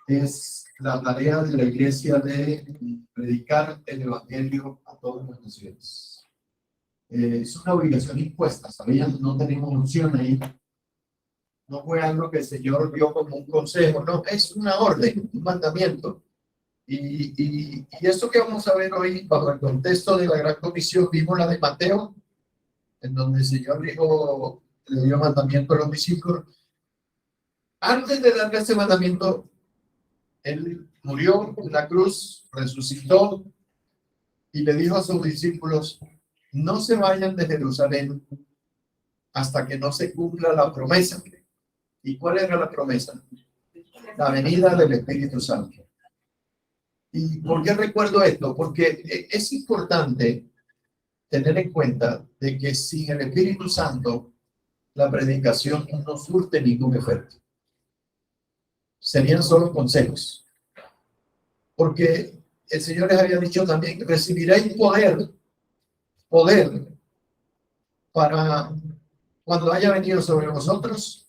es la tarea de la iglesia de predicar el evangelio a todas las naciones. Es una obligación impuesta, ¿sabían? No tenemos opción ahí. No fue algo que el Señor dio como un consejo, no, es una orden, un mandamiento. Y esto que vamos a ver hoy, bajo el contexto de la Gran Comisión, vimos la de Mateo, en donde el Señor dijo, le dio mandamiento a los discípulos. Antes de darle ese mandamiento, Él murió en la cruz, resucitó y le dijo a sus discípulos, no se vayan de Jerusalén hasta que no se cumpla la promesa. ¿Y cuál era la promesa? La venida del Espíritu Santo. ¿Y por qué recuerdo esto? Porque es importante tener en cuenta de que sin el Espíritu Santo la predicación no surte ningún efecto. Serían solo consejos. Porque el Señor les había dicho también, recibiréis poder para cuando haya venido sobre vosotros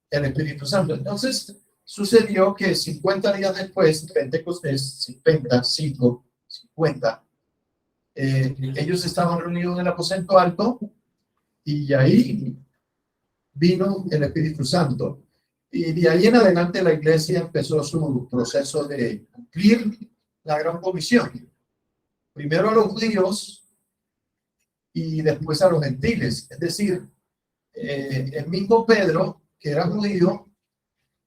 el Espíritu Santo. Entonces sucedió que 50 días después, Pentecostés, 50, ellos estaban reunidos en el aposento alto y ahí vino el Espíritu Santo. Y de ahí en adelante la iglesia empezó su proceso de cumplir la gran comisión. Primero a los judíos y después a los gentiles. Es decir, el mismo Pedro, que era judío,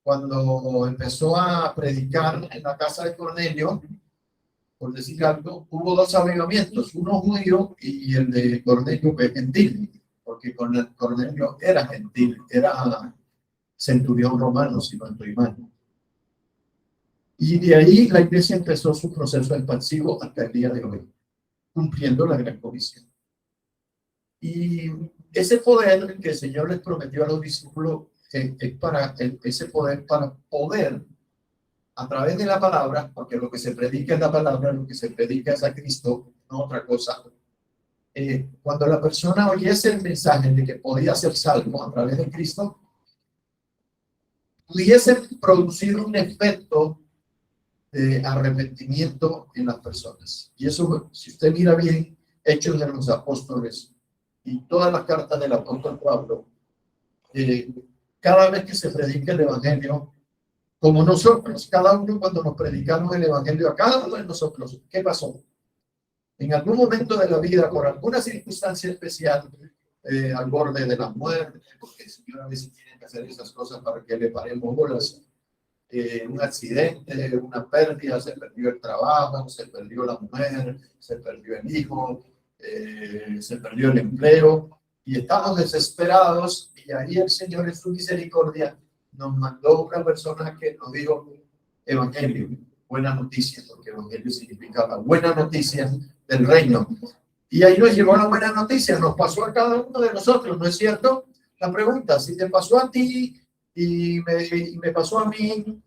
cuando empezó a predicar en la casa de Cornelio, por decir algo, hubo dos avivamientos, uno judío y el de Cornelio que es gentil, porque Cornelio era gentil, era centurión romano, si no estoy mal. Y de ahí la iglesia empezó su proceso expansivo hasta el día de hoy, cumpliendo la gran comisión. Y ese poder que el Señor les prometió a los discípulos es para ese poder para poder a través de la palabra, porque lo que se predica es la palabra, lo que se predica es a Cristo, no otra cosa. Cuando la persona oyese el mensaje de que podía ser salvo a través de Cristo, pudiese producir un efecto de arrepentimiento en las personas. Y eso, si usted mira bien, Hechos de los Apóstoles y todas las cartas del apóstol Pablo, cada vez que se predica el Evangelio, como nosotros, cada uno cuando nos predicamos el Evangelio a cada uno de nosotros, ¿qué pasó? En algún momento de la vida, por alguna circunstancia especial, al borde de la muerte, porque el Señor a veces tiene que hacer esas cosas para que le paremos bolas, un accidente, una pérdida, se perdió el trabajo, se perdió la mujer, se perdió el hijo, se perdió el empleo, y estamos desesperados, y ahí el Señor en su misericordia nos mandó una persona que nos dijo Evangelio, buena noticia, porque Evangelio significa la buena noticia del reino. Y ahí nos llegó la buena noticia, nos pasó a cada uno de nosotros, ¿no es cierto? La pregunta, si te pasó a ti y me pasó a mí,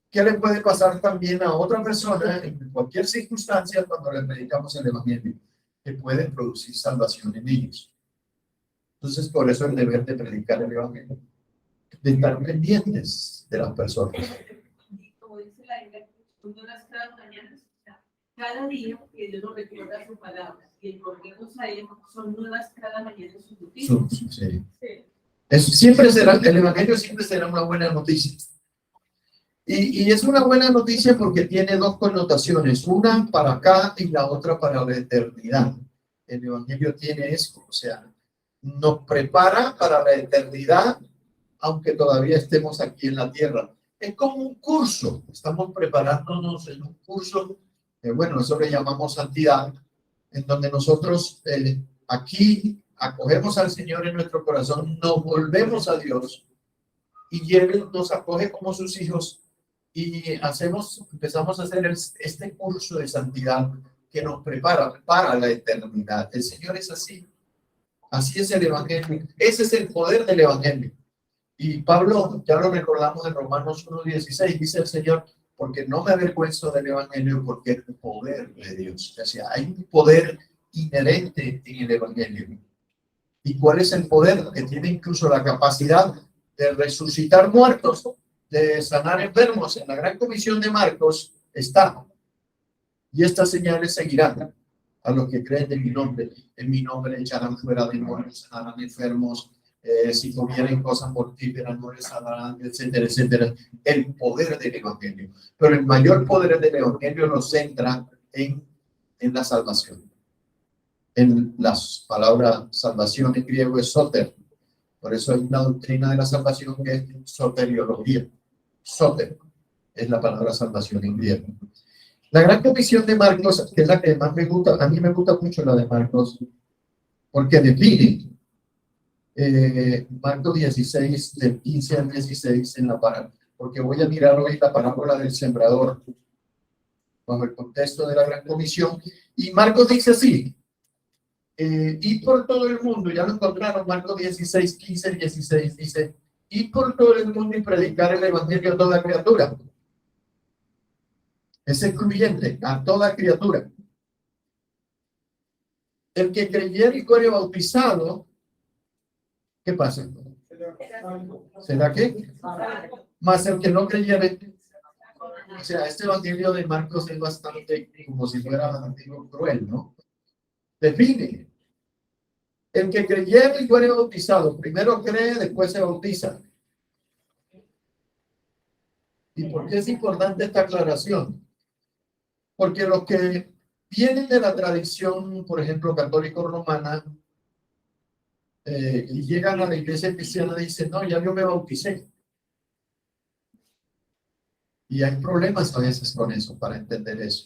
¿qué le puede pasar también a otra persona en cualquier circunstancia cuando le predicamos el Evangelio? Que puede producir salvación en ellos. Entonces, por eso el deber de predicar el Evangelio, de estar pendientes de las personas. Como dice la Biblia, son nuevas cada mañana, cada día que Dios nos recuerda su palabra y el volvernos a él son nuevas cada mañana sus noticias. Sí. Siempre será, el Evangelio siempre será una buena noticia. Y es una buena noticia porque tiene dos connotaciones, una para acá y la otra para la eternidad. El Evangelio tiene eso, o sea, nos prepara para la eternidad, aunque todavía estemos aquí en la tierra. Es como un curso, estamos preparándonos en un curso, bueno, eso le llamamos santidad, en donde nosotros aquí acogemos al Señor en nuestro corazón, nos volvemos a Dios y Él nos acoge como sus hijos y empezamos a hacer este curso de santidad que nos prepara para la eternidad. El Señor es así. Así es el Evangelio. Ese es el poder del Evangelio. Y Pablo, ya lo recordamos en Romanos 1:16, dice el Señor, porque no me avergüenzo del Evangelio, porque es el poder de Dios. O sea, hay un poder inherente en el Evangelio. ¿Y cuál es el poder? Que tiene incluso la capacidad de resucitar muertos, de sanar enfermos en la gran comisión de Marcos está. Y estas señales seguirán a los que creen en mi nombre echarán fuera demonios, sanarán enfermos, si comieren cosas mortíferas no les sanarán, etcétera, etcétera. El poder del evangelio. Pero el mayor poder del evangelio lo centra en la salvación. En las palabras salvación en griego es soter. Por eso hay una doctrina de la salvación que es soteriología. Soter es la palabra salvación en griego. La gran comisión de Marcos, que es la que más me gusta, a mí me gusta mucho la de Marcos, porque define Marcos 16, del 15 al 16 en la parábola, porque voy a mirar hoy la parábola del sembrador, bajo el contexto de la gran comisión, y Marcos dice así, y por todo el mundo, ya lo encontraron, Marcos 16, 15, 16, dice, y por todo el mundo y predicar el evangelio a toda criatura. Es excluyente a toda criatura. El que creyere y fuere bautizado, ¿qué pasa? ¿Será qué? Más el que no creyere. O sea, este evangelio de Marcos es bastante como si fuera digo, cruel, ¿no? Define. El que creyere y fuere bautizado, primero cree, después se bautiza. ¿Y por qué es importante esta aclaración? Porque los que vienen de la tradición, por ejemplo, católico-romana, y llegan a la iglesia cristiana y dicen, no, ya yo me bauticé. Y hay problemas a veces con eso, para entender eso.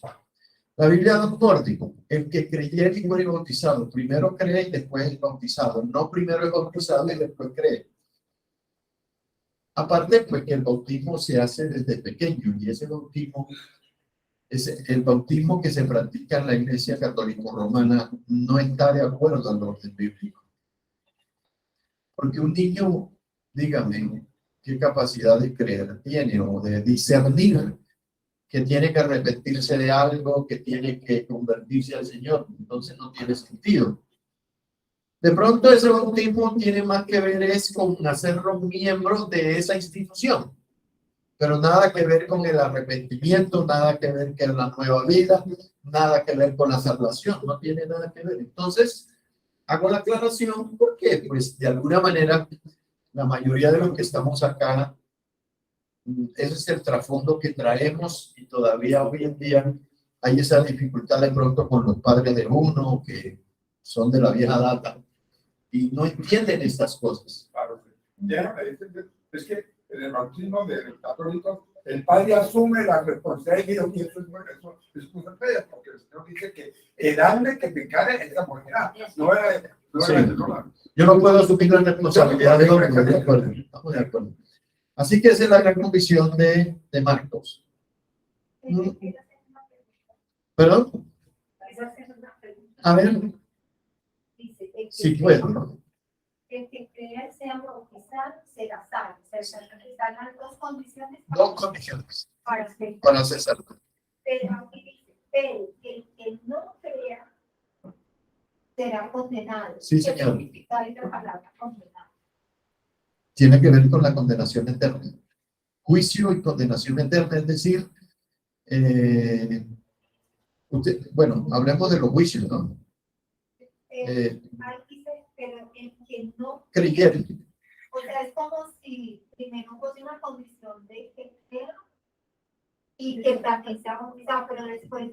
La Biblia da un nórdico, el que creyere y fuere bautizado, primero cree y después es bautizado, no primero es bautizado y después cree. Aparte, pues que el bautismo se hace desde pequeño y ese bautismo es el bautismo que se practica en la iglesia católico-romana no está de acuerdo al orden bíblico. Porque un niño, dígame, ¿qué capacidad de creer tiene o de discernir que tiene que arrepentirse de algo, que tiene que convertirse al Señor? Entonces no tiene sentido. De pronto ese bautismo tiene más que ver es con hacerlo miembro de esa institución. Pero nada que ver con el arrepentimiento, nada que ver con la nueva vida, nada que ver con la salvación, no tiene nada que ver. Entonces, hago la aclaración porque, pues, de alguna manera, la mayoría de los que estamos acá, ese es el trasfondo que traemos y todavía hoy en día hay esa dificultad de pronto con los padres de uno que son de la vieja data y no entienden estas cosas. Claro, es que en el bautismo del católico, el padre asume la responsabilidad y eso es cosa fea, porque el Señor dice que el hambre que pecare es la morirá. No era Sí. el otro. Yo no puedo asumir la responsabilidad de otro, de acuerdo, estamos de acuerdo. Así que esa es la gran comisión de Marcos. ¿Perdón? A ver, si puedo, ¿no? El que crea sea bautizado será salvo. Están las dos condiciones. Dos condiciones Para ser. para ser salvo. Pero aquí dice, pero el que no crea será condenado. Sí, señor. ¿Qué significa esa palabra condenado? Tiene que ver con la condenación eterna. Juicio y condenación eterna, es decir, bueno, hablemos de los juicios, ¿no? Ahí dice, pero el que no Creyere. O sea, es como si primero fuese una condición de que crea y que también sea bautizado, pero después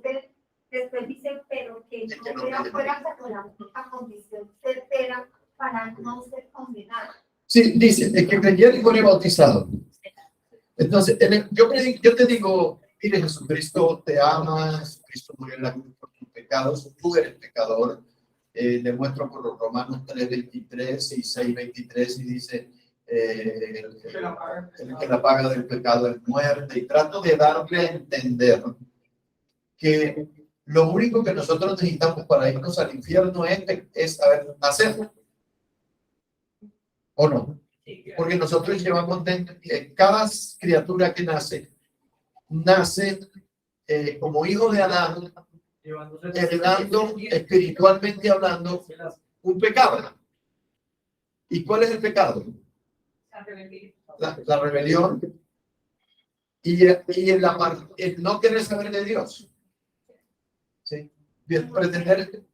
dice, pero que no crea fuera como la única condición certera para no ser condenado. Sí, dice, el que creyere y fuere bautizado. Entonces, yo te digo, mire, Jesucristo te ama, Jesucristo murió en la cruz por tus pecados, tú eres pecador. Demuestro por los Romanos 3:23 y 6:23 y dice el que la paga del pecado es muerte, y trato de darle a entender que lo único que nosotros necesitamos para irnos al infierno es saber hacerlo o no, porque nosotros llevamos dentro, cada criatura que nace como hijo de Adán, heredando espiritualmente hablando un pecado. ¿Y cuál es el pecado? La rebelión y el no querer saber de Dios. ¿Sí? Pretender.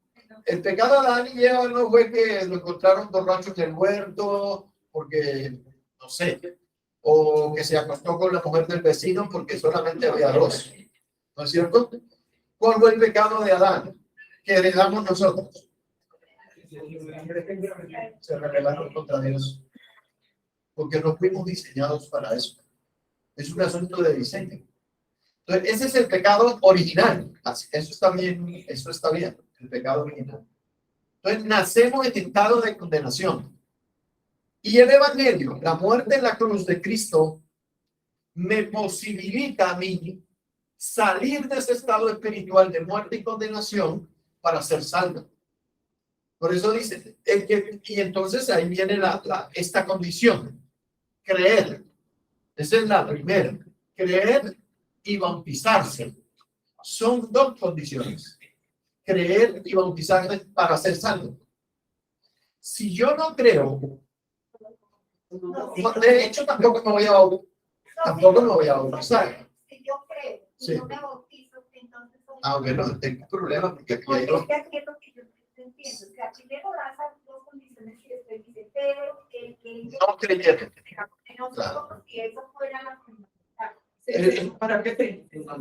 El pecado de Adán y Eva no fue que lo encontraron borracho en el huerto, porque, no sé, o que se acostó con la mujer del vecino porque solamente había dos. ¿No es cierto? ¿Cuál fue el pecado de Adán? Que heredamos nosotros. Se rebelaron contra Dios. Porque no fuimos diseñados para eso. Es un asunto de diseño. Entonces, ese es el pecado original. Eso está bien, el pecado original. Entonces, nacemos en estado de condenación. Y el Evangelio, la muerte en la cruz de Cristo, me posibilita a mí salir de ese estado espiritual de muerte y condenación para ser salvo. Por eso dice, y entonces ahí viene esta condición, creer. Esa es la primera, creer y bautizarse. Son dos condiciones, creer y bautizarse para ser salvo. Si yo no creo, de hecho tampoco me voy a bautizar. Si yo creo y Sí. no me bautizo, entonces... Aunque no tengo problema, porque aquí Porque hay es dos. que aquí es lo que yo entiendo. O sea, primero das esas dos condiciones y después dice, pero el que No creyendo. no sé como si eso fuera la Eh, ¿Para qué te? No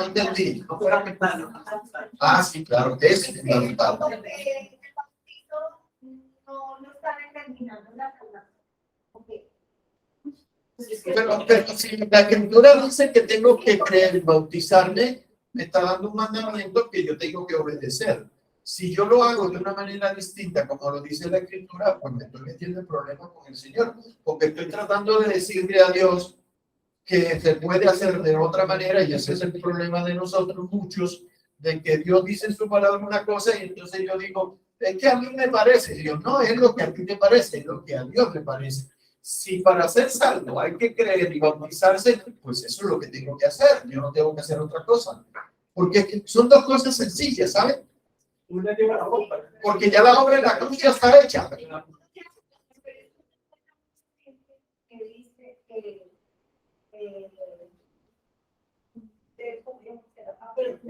entendí. No fuera mental. Ah, sí, claro, es fundamental. el bautizo no está determinando la palabra. Okay. Pero si la escritura dice que tengo que creer y bautizarme, me está dando un mandamiento que yo tengo que obedecer. Si yo lo hago de una manera distinta, como lo dice la escritura, pues me estoy metiendo en problemas con el Señor, porque estoy tratando de decirle a Dios que se puede hacer de otra manera, y ese es el problema de nosotros muchos, de que Dios dice en su palabra una cosa y entonces yo digo, es que a mí me parece. Y yo, no es lo que a ti te parece, es lo que a Dios le parece. Si para ser salvo hay que creer y bautizarse, pues eso es lo que tengo que hacer. Yo no tengo que hacer otra cosa. Porque son dos cosas sencillas, ¿saben? Una lleva la otra. Porque ya la obra de la cruz ya está hecha. Que dice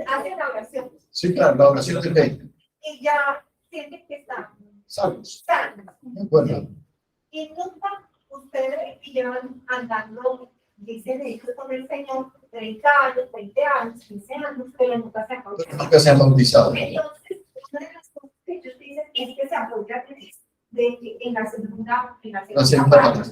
hace la oración Sí, claro, la oración de fe. y ya siente que está Salvos. sana. De acuerdo. Y nunca ustedes llevan andando, dice de hecho con el Señor, 30 años, 20 años, 15 años, pero nunca se apoya. Nunca se han bautizado. Entonces, una de las cosas que ellos dicen es que se apoya de que en la segunda parte,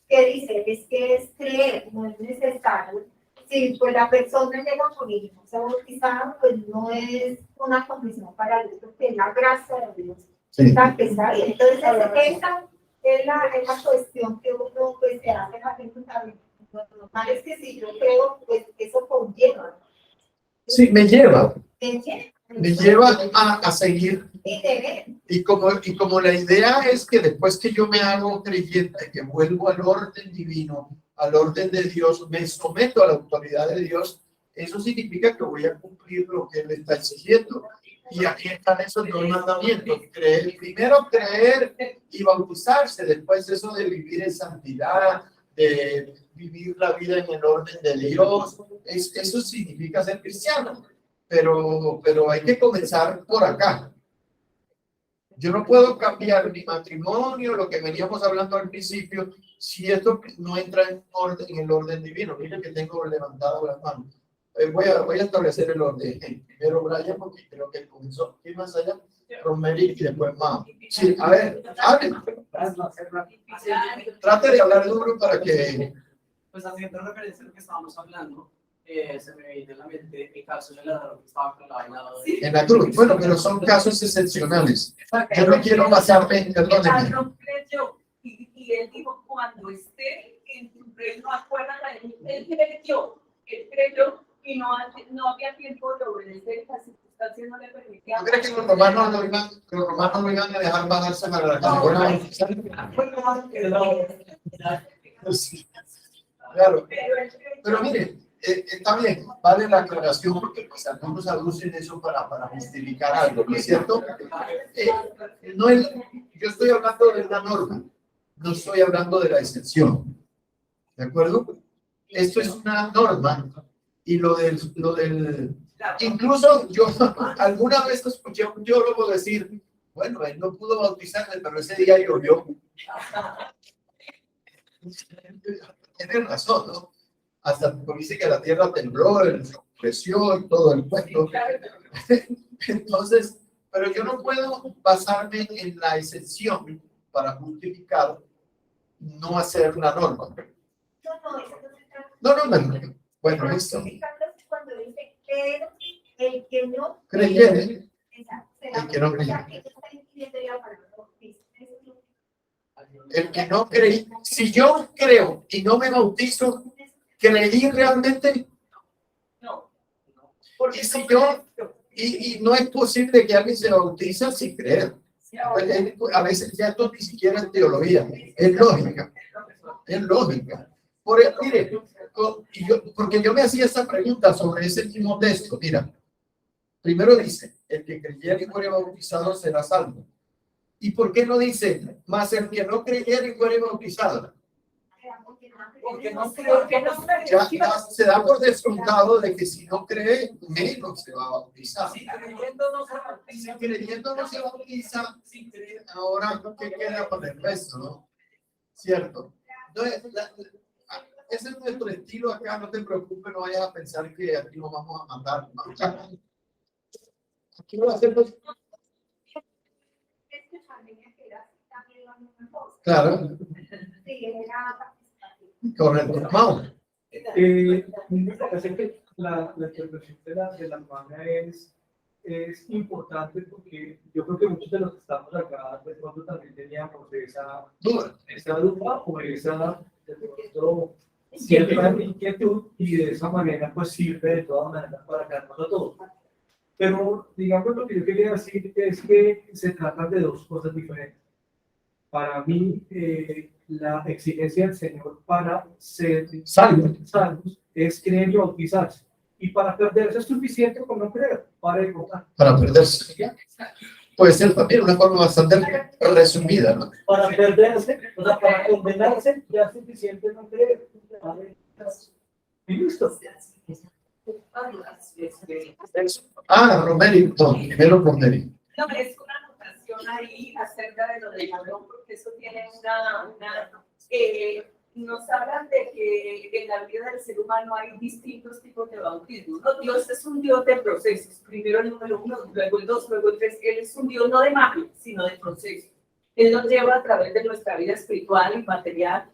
que dice es que es creer, no es necesario. Si pues la persona llega a morir y no se ha bautizado, pues no es una condición para Dios, porque es la gracia de Dios. Sí. Está bien. Entonces, esa es la cuestión que uno pues, se hace la gente también. Lo normal es que si yo creo, pues eso conlleva. Sí, me lleva Me a seguir. y deber. Y como la idea es que después que yo me hago creyente, que vuelvo al orden divino, al orden de Dios, me someto a la autoridad de Dios, eso significa que voy a cumplir lo que Él está exigiendo. Y aquí están esos dos mandamientos. Primero creer y bautizarse, después eso de vivir en santidad, de vivir la vida en el orden de Dios. Eso significa ser cristiano. Pero hay que comenzar por acá. Yo no puedo cambiar mi matrimonio, lo que veníamos hablando al principio, si esto no entra en el orden divino. Miren que tengo levantado las manos. Voy a establecer el orden. Primero Brian, porque creo que comenzó. ¿Quién más allá? Romeri y después Mao. Sí, a ver, hablen. Trate de hablar duro para que... Pues haciendo referencia a lo que estábamos hablando, se me viene a la mente el caso del ladrón que estaba clavado al lado de... En la cruz. Bueno, pero son casos excepcionales. Yo no quiero pasarme, perdónenme. Creyó, y él dijo, cuando esté en tu reino, acuérdate de mí. Él creyó y no había tiempo de obedecer, la circunstancia no le permitía. ¿No crees que los romanos no iban a dejar bajarse para la casa? Claro, pero mire, está bien, vale la aclaración porque pues, algunos aducen eso para justificar algo, ¿no es cierto? Yo estoy hablando de una norma, no estoy hablando de la excepción, ¿de acuerdo? esto es una norma. Y lo del incluso yo alguna vez escuché a un teólogo decir, bueno, él no pudo bautizarme, pero ese día llovió. Tiene razón, ¿no? Hasta dice que la tierra tembló, creció y todo el cuento. Entonces, pero yo no puedo basarme en la excepción para justificar no hacer una norma. No. Bueno, esto. Cuando dice que el que no Creyere, el que no creyere. El que no cree, si yo creo y no me bautizo, ¿creí realmente? No. Porque si yo, y no es posible que alguien se bautiza sin creer. A veces ya esto ni siquiera es teología, es lógica. Es lógica. Mire, porque yo me hacía esa pregunta sobre ese mismo texto. Mira, primero dice, el que creyera y fuere bautizado será salvo. ¿Y por qué no dice, más el que no creyera y fuere bautizado? Porque no creo que no Ya se da por descontado de que si no cree, menos se va a bautizar. Si creyendo no se bautiza, Si creyendo no se bautiza, ahora ¿qué queda con el resto, no? ¿Cierto? Entonces, ese es nuestro estilo acá, no te preocupes, no vayas a pensar que aquí nos vamos a mandar. ¿No? Aquí lo hacemos. Claro. Correcto. Vamos. Me parece que la interpretación de la hermana es importante porque yo creo que muchos de los que estamos acá de pronto también teníamos esa duda o esa de pronto cierta inquietud y de esa manera pues sirve de todas maneras para calmarnos a todos. Pero digamos lo que yo quería decir es que se trata de dos cosas diferentes. Para mí, la exigencia del Señor para ser salvos es creer y bautizarse. Y para perderse es suficiente con no creer, para derrotar. Para perderse. Puede ser también una forma bastante resumida, ¿no? Para perderse, o sea, para condenarse, ya es suficiente no creer. Y listo. Romeri, no, primero Romeri. no, es una anotación ahí acerca de lo del ladrón, porque eso tiene nos hablan de que en la vida del ser humano hay distintos tipos de bautismo, ¿no? Dios es un Dios de procesos, primero el número 1, luego el 2, luego el 3, Él es un Dios no de magia, sino de procesos. Él nos lleva a través de nuestra vida espiritual y material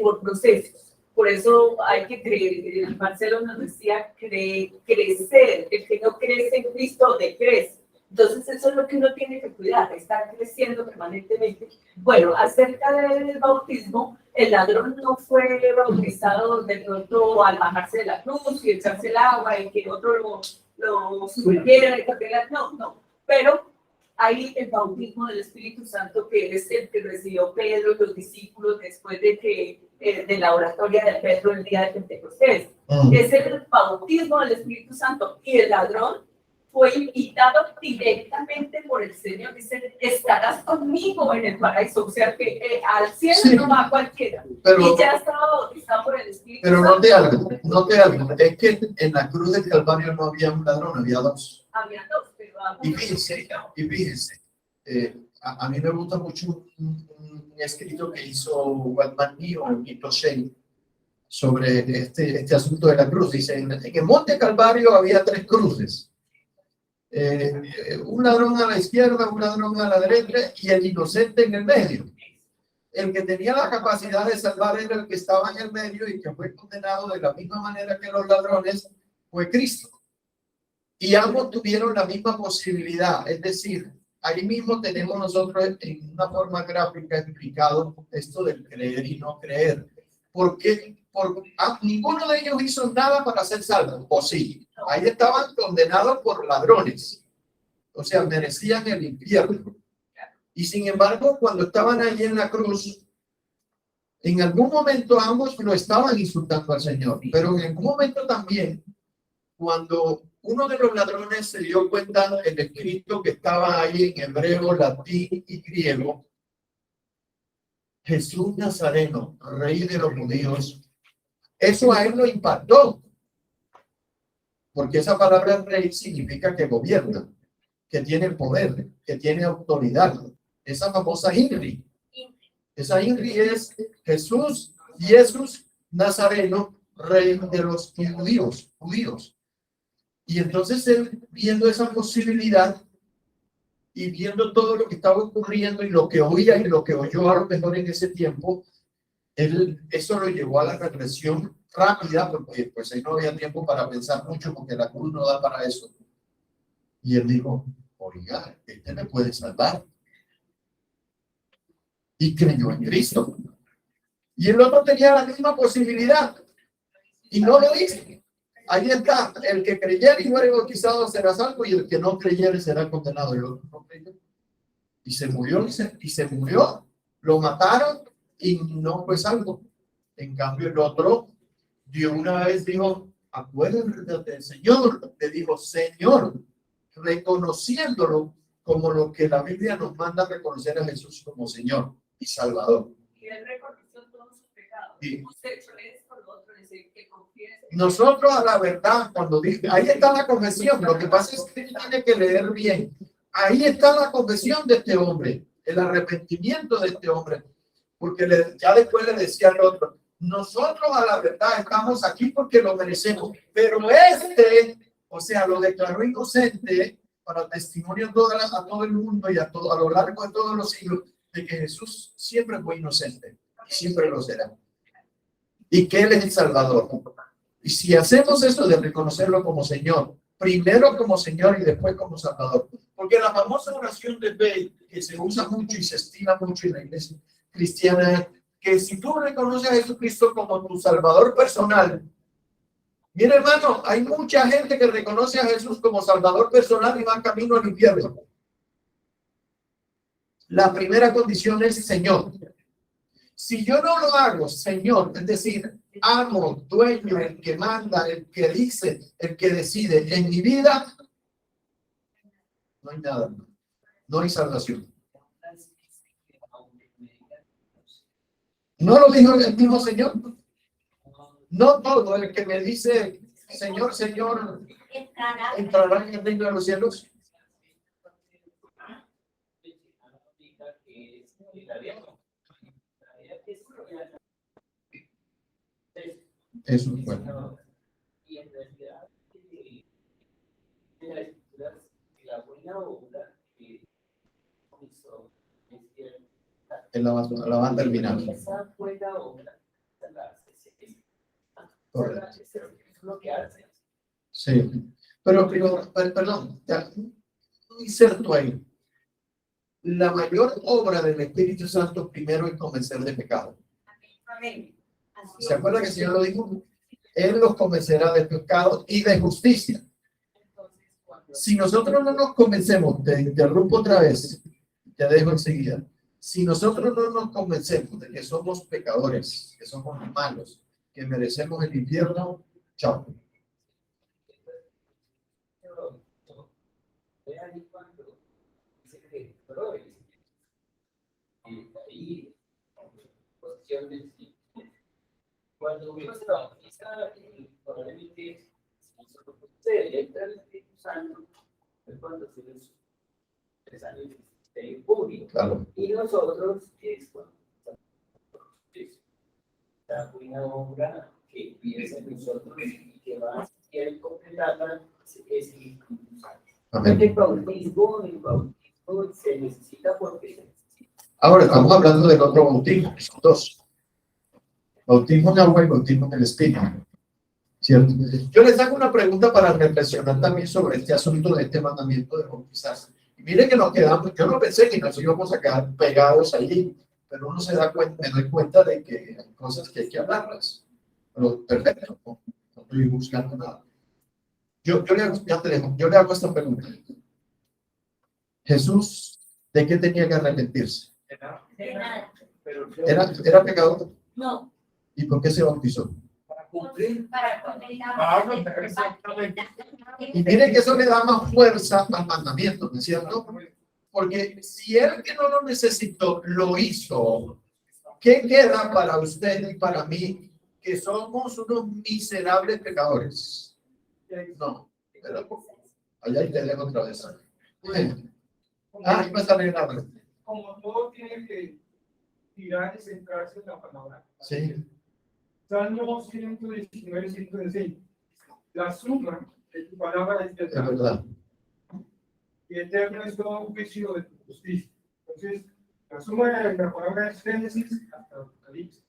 por procesos. Por eso hay que creer. Marcelo nos decía crecer. El que no crece en Cristo decrece. Entonces eso es lo que uno tiene que cuidar, estar creciendo permanentemente. Bueno, acerca del bautismo, el ladrón no fue bautizado de pronto al bajarse de la cruz y echarse el agua y que otro lo subiera y capela. No. Pero hay el bautismo del Espíritu Santo, que es el que recibió Pedro y los discípulos después de la oratoria de Pedro el día de Pentecostés. Es el bautismo del Espíritu Santo. Y el ladrón fue invitado directamente por el Señor. Dice, estarás conmigo en el paraíso. O sea que al cielo no va cualquiera. Y ya estaba bautizado por el Espíritu Pero Santo. note algo. Es que en la cruz del Calvario no había un ladrón, había dos. Había dos, pero Y fíjense, a mí me gusta mucho un escrito que hizo Watman Nee o Nito Shane sobre este asunto de la cruz. Dice, en el Monte Calvario había 3 cruces. Un ladrón a la izquierda, un ladrón a la derecha y el inocente en el medio. El que tenía la capacidad de salvar era el que estaba en el medio y que fue condenado de la misma manera que los ladrones, fue Cristo. Y ambos tuvieron la misma posibilidad, es decir, ahí mismo tenemos nosotros en una forma gráfica explicado esto del creer y no creer. Porque ninguno de ellos hizo nada para ser salvos, o sí, ahí estaban condenados por ladrones, o sea, merecían el infierno. Y sin embargo, cuando estaban allí en la cruz, en algún momento ambos lo estaban insultando al Señor, pero en algún momento también, cuando uno de los ladrones se dio cuenta del escrito que estaba ahí en hebreo, latín y griego, Jesús Nazareno, rey de los judíos, Eso a él lo impactó, porque esa palabra rey significa que gobierna, que tiene poder, que tiene autoridad. Esa famosa INRI. Esa INRI es Jesús Nazareno, rey de los judíos. Y entonces él, viendo esa posibilidad y viendo todo lo que estaba ocurriendo y lo que oía y lo que oyó a lo mejor en ese tiempo, eso lo llevó a la reflexión rápida, porque pues ahí no había tiempo para pensar mucho, porque la cruz no da para eso. Y él dijo, oiga, este me puede salvar. Y creyó en Cristo. Y el otro tenía la misma posibilidad y no lo hizo. Ahí está, el que creyere y muere bautizado será salvo, y el que no creyere será condenado. Y el otro no creyó. Y se murió, lo mataron y no fue salvo. En cambio, el otro, Dios una vez dijo, acuérdate del Señor, le dijo, Señor, reconociéndolo como lo que la Biblia nos manda a reconocer a Jesús como Señor y Salvador. Y él reconoció todos sus pecados. Sí. Usted es por lo otro, dice que confiese. Nosotros a la verdad, cuando dice, ahí está la confesión, lo que pasa es que tiene que leer bien. Ahí está la confesión de este hombre, el arrepentimiento de este hombre, porque ya después le decía al otro, nosotros a la verdad estamos aquí porque lo merecemos, pero o sea, lo declaró inocente para testimonio a todo el mundo y a lo largo de todos los siglos, de que Jesús siempre fue inocente, siempre lo será, y que Él es el Salvador. Y si hacemos eso de reconocerlo como Señor, primero como Señor y después como Salvador, porque la famosa oración de fe que se usa mucho y se estila mucho en la iglesia cristiana es que si tú reconoces a Jesucristo como tu Salvador personal, mira hermano, hay mucha gente que reconoce a Jesús como Salvador personal y va camino al infierno. La primera condición es Señor. Si yo no lo hago, Señor, es decir, amo, dueño, el que manda, el que dice, el que decide en mi vida, no hay nada, no hay salvación. ¿No lo dijo el mismo Señor? No todo el que me dice, Señor, Señor, entrará en el reino de los cielos. Eso es bueno. Y en realidad, en las escrituras, la buena obra que comenzó La van a terminar. esa buena obra Correcto. es lo que hace. Sí. Pero perdón, ya, inserto ahí. La mayor obra del Espíritu Santo primero es convencer de pecado. Amén. ¿Se acuerda que el Señor lo dijo? Él los convencerá de pecado y de justicia. Si nosotros no nos convencemos, te interrumpo otra vez, te dejo enseguida. Si nosotros no nos convencemos de que somos pecadores, que somos malos, que merecemos el infierno, chao. Cuando uno se bautiza, probablemente se entra el Espíritu Santo, es cuando se les sale el público. Claro. Y nosotros es cuando la buena obra que piensa en nosotros y que va a ser completada es el Espíritu Santo. Amén. El bautismo se necesita porque se necesita. Ahora estamos hablando del otro bautismo, que son dos. Bautismo en agua y bautismo en el Espíritu. ¿Cierto? Yo les hago una pregunta para reflexionar también sobre este asunto de este mandamiento de bautizarse. Y mire que nos quedamos, yo no pensé que nos íbamos a quedar pegados allí, pero uno se da cuenta, me doy cuenta de que hay cosas que hay que hablarlas. Pero perfecto, no estoy buscando nada. Yo le hago esta pregunta. Jesús, ¿de qué tenía que arrepentirse? De nada. ¿Era pecador? No. ¿Y por qué se bautizó? Para cumplir. Para condenar. Exactamente. Y miren que eso le da más fuerza al mandamiento, ¿no es cierto? Porque si él que no lo necesitó, lo hizo, ¿qué queda para usted y para mí que somos unos miserables pecadores. No, pero allá hay que leer otra vez. Ahí va a salir la red. Como todo tiene que tirar y centrarse en la palabra. Sí. Salmo 119, 116. La suma de tu palabra es Es verdad. verdad. Y eterno es todo juicio de tu justicia. Entonces, la suma de la palabra es Génesis hasta Apocalipsis.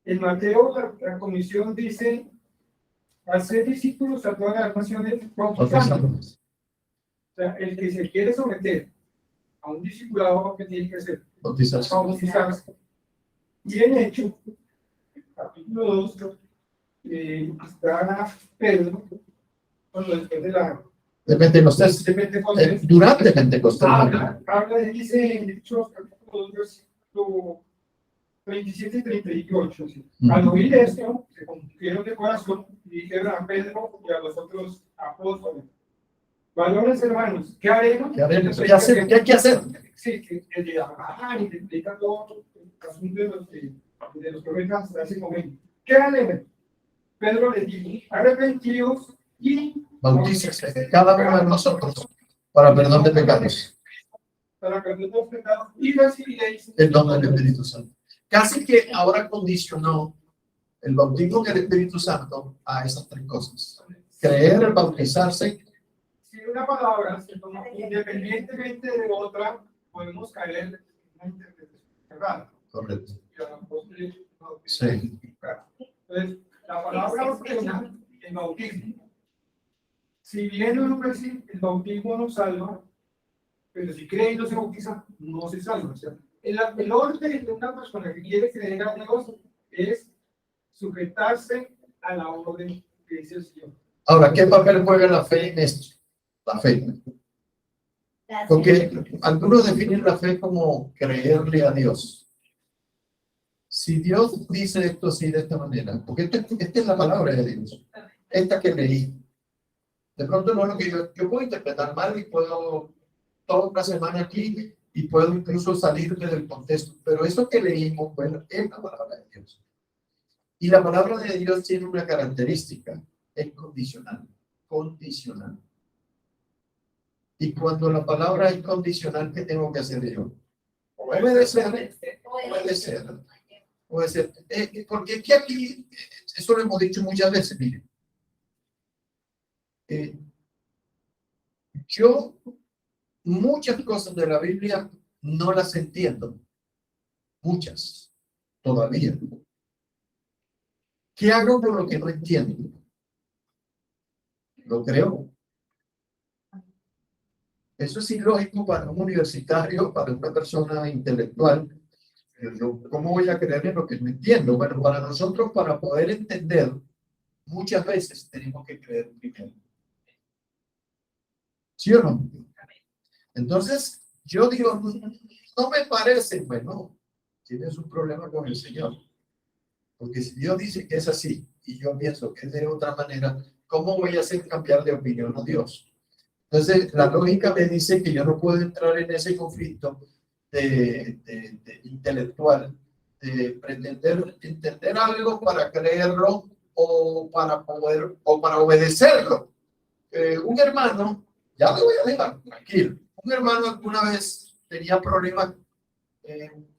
En Mateo, la comisión dice: hacer discípulos a todas las naciones, bautizando. O sea, el que se quiere someter a un discipulado, ¿qué tiene que hacer? Bautizarse. Bautizarse. Y en Hechos, capítulo 2, está Pedro, cuando después de la De Pentecostés. de Pentecostés, Durante Pentecostés. habla y dice en Hechos, capítulo 2, versículo 27 y 38. ¿Sí? Al oír esto, se convirtieron de corazón y dijeron a Pedro y a los otros apóstoles: valores hermanos, ¿qué haremos? ¿Qué haremos? ¿Qué hacer? ¿Qué hay que hacer? Sí, que el de Abraham y te explica todo el asunto de los profetas hasta ese momento. ¿Qué haremos? Pedro les dijo: arrepentidos y Bautícese cada uno de nosotros para perdón de pecados. para perdón de los pecados y recibiréis El don del Espíritu Santo. Casi que ahora condicionó el bautismo en el Espíritu Santo a esas tres cosas: creer, bautizarse. Si una palabra se toma independientemente de otra, podemos caer en una interpretación errada. Correcto. Y a lo mejor no- Sí. Entonces, la palabra ordena el bautismo. Si bien uno puede decir el bautismo no salva, pero si cree y no se bautiza, no se salva. O sea, el orden de una persona que quiere creer a Dios es sujetarse a la orden que dice el Señor. Ahora, ¿qué papel juega la fe en esto? La fe. Porque algunos definen la fe como creerle a Dios. Si Dios dice esto así de esta manera, porque esta es la palabra de Dios, esta que leí. De pronto no es lo que yo puedo interpretar mal y puedo toda una semana aquí y puedo incluso salirme del contexto, pero eso que leímos, bueno, es la palabra de Dios. Y la palabra de Dios tiene una característica, es condicional, condicional. Y cuando la palabra es condicional, ¿qué tengo que hacer yo? Obedecer, obedecer, obedecer. Porque es que aquí, eso lo hemos dicho muchas veces, miren. Yo muchas cosas de la Biblia no las entiendo. Muchas, todavía. ¿Qué hago con lo que no entiendo? Lo creo. Eso es ilógico para un universitario, para una persona intelectual. ¿Cómo voy a creer en lo que no entiendo? Bueno, para nosotros, para poder entender, muchas veces tenemos que creer primero. ¿Sí o no? Entonces, yo digo, no me parece, bueno, tienes un problema con el Señor. Porque si Dios dice que es así y yo pienso que es de otra manera, ¿cómo voy a hacer cambiar de opinión a Dios? Entonces, la lógica me dice que yo no puedo entrar en ese conflicto de intelectual, de pretender entender algo para creerlo o para poder, o para obedecerlo. Un hermano, ya lo voy a dejar, tranquilo. Un hermano alguna vez tenía problemas,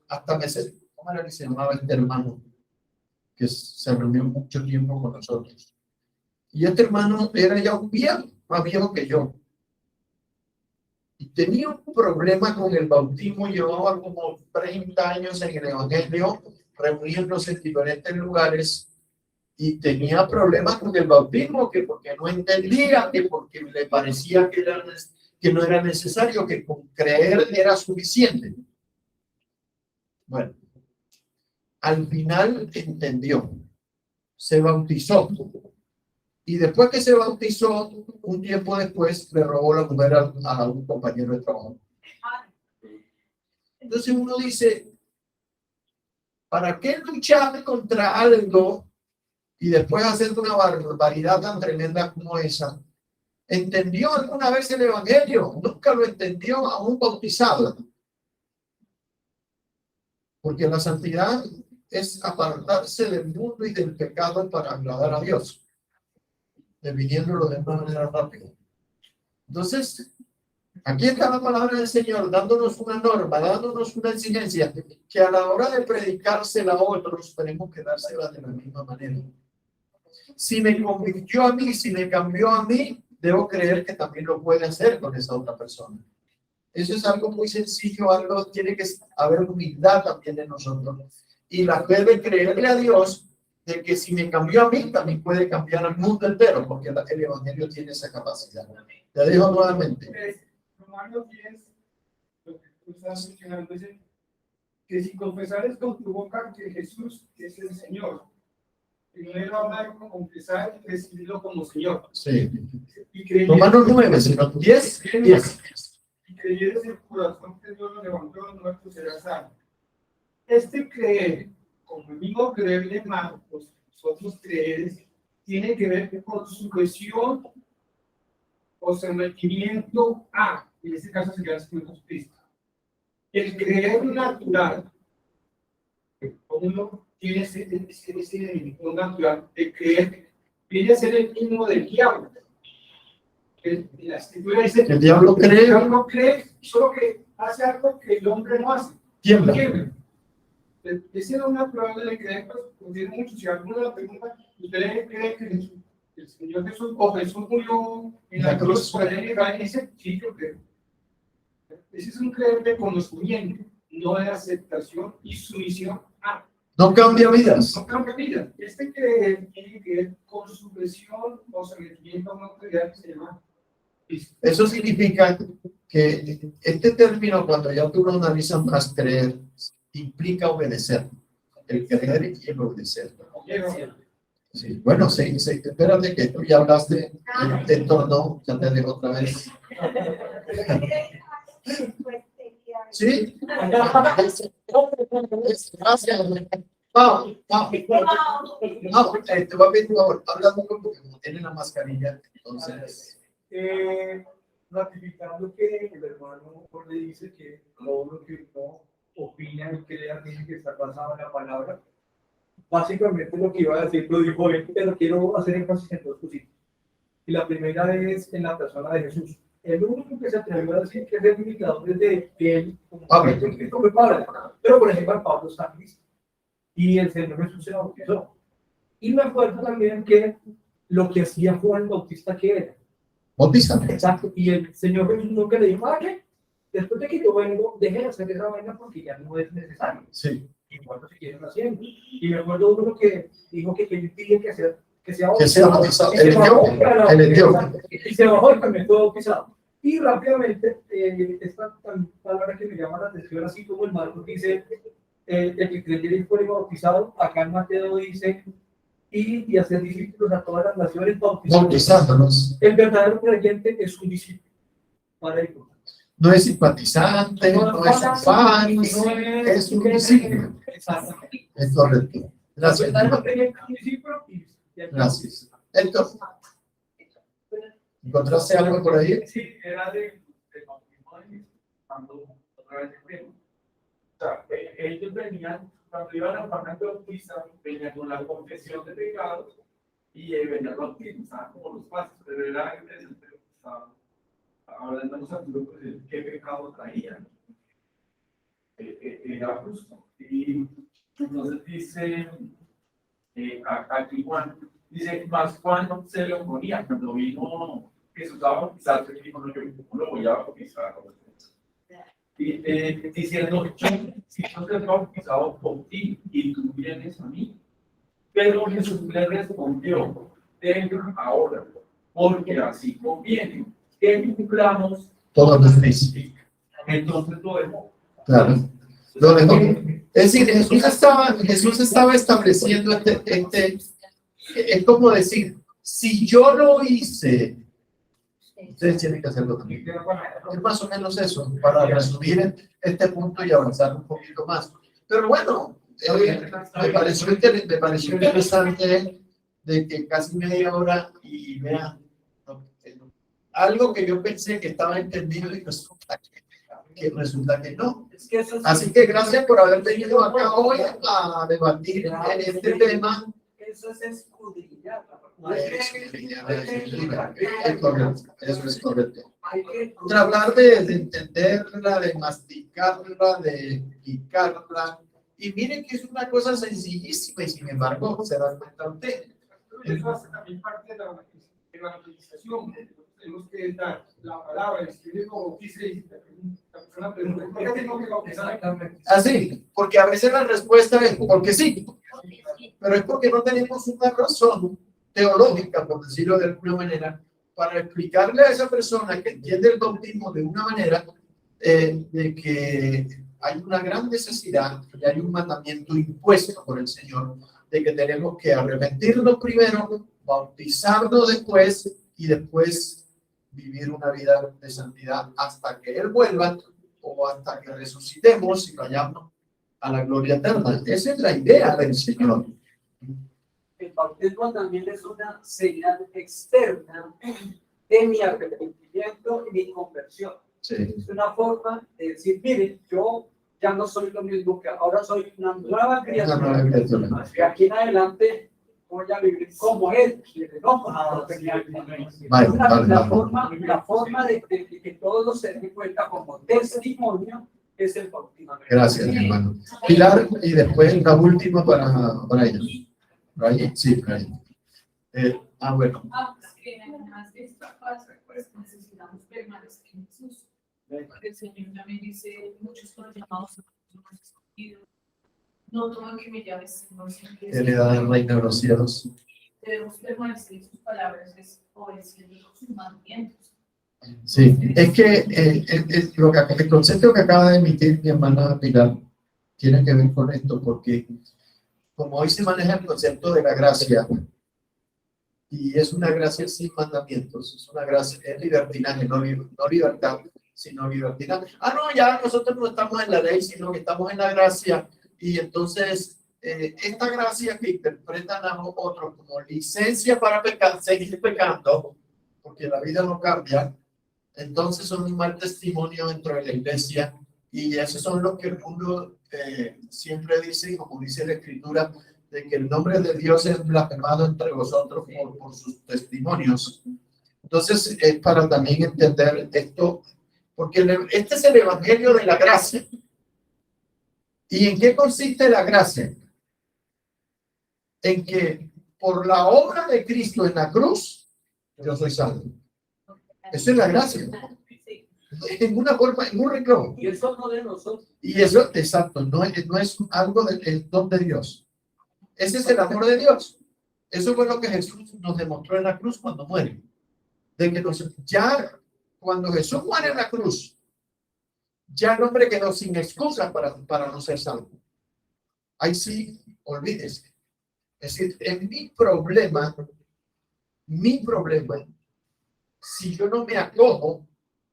hasta meses, ¿cómo era que se llamaba este hermano? Que se reunió mucho tiempo con nosotros. Y este hermano era ya un viejo, más viejo que yo. Y tenía un problema con el bautismo, llevaba como 30 años en el Evangelio, reuniéndose en diferentes lugares, y tenía problemas con el bautismo, que porque no entendía, que porque le parecía que no era necesario, que con creer era suficiente. Bueno, al final entendió, se bautizó. Y después que se bautizó, un tiempo después le robó la mujer a un compañero de trabajo. Entonces uno dice, ¿para qué luchar contra algo y después hacer una barbaridad tan tremenda como esa? ¿Entendió alguna vez el Evangelio? Nunca lo entendió a un bautizado. Porque la santidad es apartarse del mundo y del pecado para agradar a Dios, definiéndolo de una manera rápida. Entonces, aquí está la palabra del Señor dándonos una norma, dándonos una exigencia que a la hora de predicársela a otros tenemos que dársela de la misma manera. Si me convirtió a mí, si me cambió a mí, debo creer que también lo puede hacer con esa otra persona. Eso es algo muy sencillo, algo tiene que haber humildad también en nosotros. Y la fe de creerle a Dios de que si me cambió a mí, también puede cambiar al mundo entero, porque el Evangelio tiene esa capacidad. Te digo nuevamente. Romanos 10, lo que tú estás mencionando, dice que si confesares con tu boca que Jesús es el Señor, primero habla de confesar y recibirlo como Señor. Sí. Y Romanos 9, sino 10. Y creyeres en el corazón que Dios lo levantó de los muertos, será salvo. Este creer, como el mismo creer de Marcos, nosotros creeres, tiene que ver con sujeción o sometimiento a, en este caso sería el Señor Jesucristo. El creer natural, uno tiene ese elemento natural de creer, viene a ser el mismo del diablo. La escritura dice El diablo cree. El diablo cree, solo que hace algo que el hombre no hace. Tiembla. Ese no es natural de creer, pues tiene mucho. Si alguno la pregunta, ¿usted cree que el Señor Jesús o Jesús murió en la cruz para llegar? Dice, sí, yo creo. Ese es un creer de conocimiento, no de aceptación y sumisión a. No cambia vidas. No cambia vida. Este creer tiene que ver con sujeción o sometimiento a una autoridad que se llama. Eso significa que este término, cuando ya tú lo analizas más, creer, implica obedecer. El creer y el obedecer. Sí. Bueno, sí, espérate que tú ya hablaste en torno, ya te dejo otra vez. Sí. Gracias. Vamos. Te voy a pedir un favor, habla un poco porque como tiene la mascarilla, entonces. Ratificando que el hermano le dice que todo lo que uno opina y crea tiene que estar basado en la palabra. Básicamente lo que iba a decir lo dijo él, pero quiero hacer énfasis en dos cositas. Y la primera es en la persona de Jesús. El único que se atrevió a decir que es el limitador desde él, como Cristo fue Pablo, pero por ejemplo Pablo está en Cristo. Y el Señor Jesús se bautizó. Y me acuerdo también que lo que hacía Juan el Bautista, que era Bautízame. exacto, y el Señor Jesús nunca le dijo, ¿qué? Después de que yo vengo, deje de hacer esa vaina porque ya no es necesario. Sí. Igual no se quieren haciendo. Y me acuerdo uno que dijo que él pide que sea bautizado. El Etiopía. Y se bajó y también fue bautizado. Y rápidamente, esta palabra que me llama la atención, así como el Marcos dice, el que creyera y fue bautizado, acá en Mateo dice, y hacer discípulos a todas las naciones Bautizándolos. El verdadero creyente es un discípulo. Para el No es simpatizante, no es un fan, es un discípulo. Exactamente. Es correcto. Gracias. Gracias. Entonces, ¿encontraste algo por ahí? Sí, era de matrimonio, cuando otra vez de primo. O sea, ellos venían, cuando iban a Juan el Bautista, venían con la confesión de pecados y venían los bautistas, estaban como los pasos, pero era interesante lo que estaban hablando los amigos de qué pecado traían. Era justo. Y entonces dice, aquí Juan, dice, más Juan se lo ponía cuando vino Jesús a bautizarse, y dijo, no, yo no lo voy a bautizar. Y diciendo, si yo te he bautizado por ti y tú vienes a mí. Pero Jesús le respondió, venga ahora, porque así conviene que cumplamos todos los días. Entonces lo dejó. Claro. Lo dejó. Es decir, Jesús estaba estableciendo es como decir, si yo lo hice, ustedes tienen que hacerlo también. Es más o menos eso, para resumir este punto y avanzar un poquito más. Pero bueno, me pareció interesante de que casi media hora y vean algo que yo pensé que estaba entendido y resulta que que resulta que no. Es que eso es, Así que gracias por haber venido acá hoy a debatir este tema. eso es escudriñar. Es correcto, eso es correcto. Hay que Tratar de entenderla, de masticarla, de picarla. Y miren que es una cosa sencillísima y sin embargo se dan cuenta usted. Eso hace también parte de la evangelización. Tenemos que dar la palabra, escribir como dice y la persona pregunta, ¿por qué tengo que bautizar? Así, porque a veces la respuesta es porque sí, pero es porque no tenemos una razón teológica, por decirlo de alguna manera, para explicarle a esa persona que entiende el bautismo de una manera de que hay una gran necesidad y hay un mandamiento impuesto por el Señor de que tenemos que arrepentirnos primero, bautizarnos después y después vivir una vida de santidad hasta que Él vuelva o hasta que resucitemos y vayamos a la gloria eterna. Esa es la idea del Señor. El bautismo también es una señal externa de mi arrepentimiento y mi conversión. Sí. Es una forma de decir, miren, yo ya no soy lo mismo que ahora, soy una nueva criatura. Y aquí en adelante voy a vivir como Él quiere, no como lo tenía antes. La forma de que todos se den cuenta como testimonio es el bautismo. Gracias, mi hermano. Pilar, y después la última para ellos. ¿Brian? Sí, Brian. Bueno. Además de esta paz, pues necesitamos permanecer en Jesús. El Señor también dice, muchos son llamados, no son escogidos. No todo que me llames, Señor, Él le da el reino de los cielos. debemos permanecer en sus palabras, obedeciendo sus mandamientos. Sí, es que el concepto que acaba de emitir mi hermana Pilar tiene que ver con esto, porque como hoy se maneja el concepto de la gracia, y es una gracia sin mandamientos, es una gracia, es libertinaje, no libertad, sino libertinaje. No, ya nosotros no estamos en la ley, sino que estamos en la gracia, y entonces esta gracia que interpretan a otros como licencia para pecar, seguir pecando, porque la vida no cambia, entonces son un mal testimonio dentro de la iglesia, y esos son los que el mundo siempre dice, como dice la Escritura, de que el nombre de Dios es blasfemado entre vosotros por sus testimonios. Entonces es para también entender esto, porque este es el evangelio de la gracia. ¿Y en qué consiste la gracia? En que por la obra de Cristo en la cruz, yo soy salvo. Eso es la gracia. En una forma, en un reclamo. Y eso no de nosotros. Y eso, exacto, no es algo del don de Dios. Ese es el amor de Dios. Eso fue lo que Jesús nos demostró en la cruz cuando muere. De que ya cuando Jesús muere en la cruz, ya el hombre quedó sin excusa para no ser salvo. Ahí sí, olvídese. Es decir, en mi problema, si yo no me acojo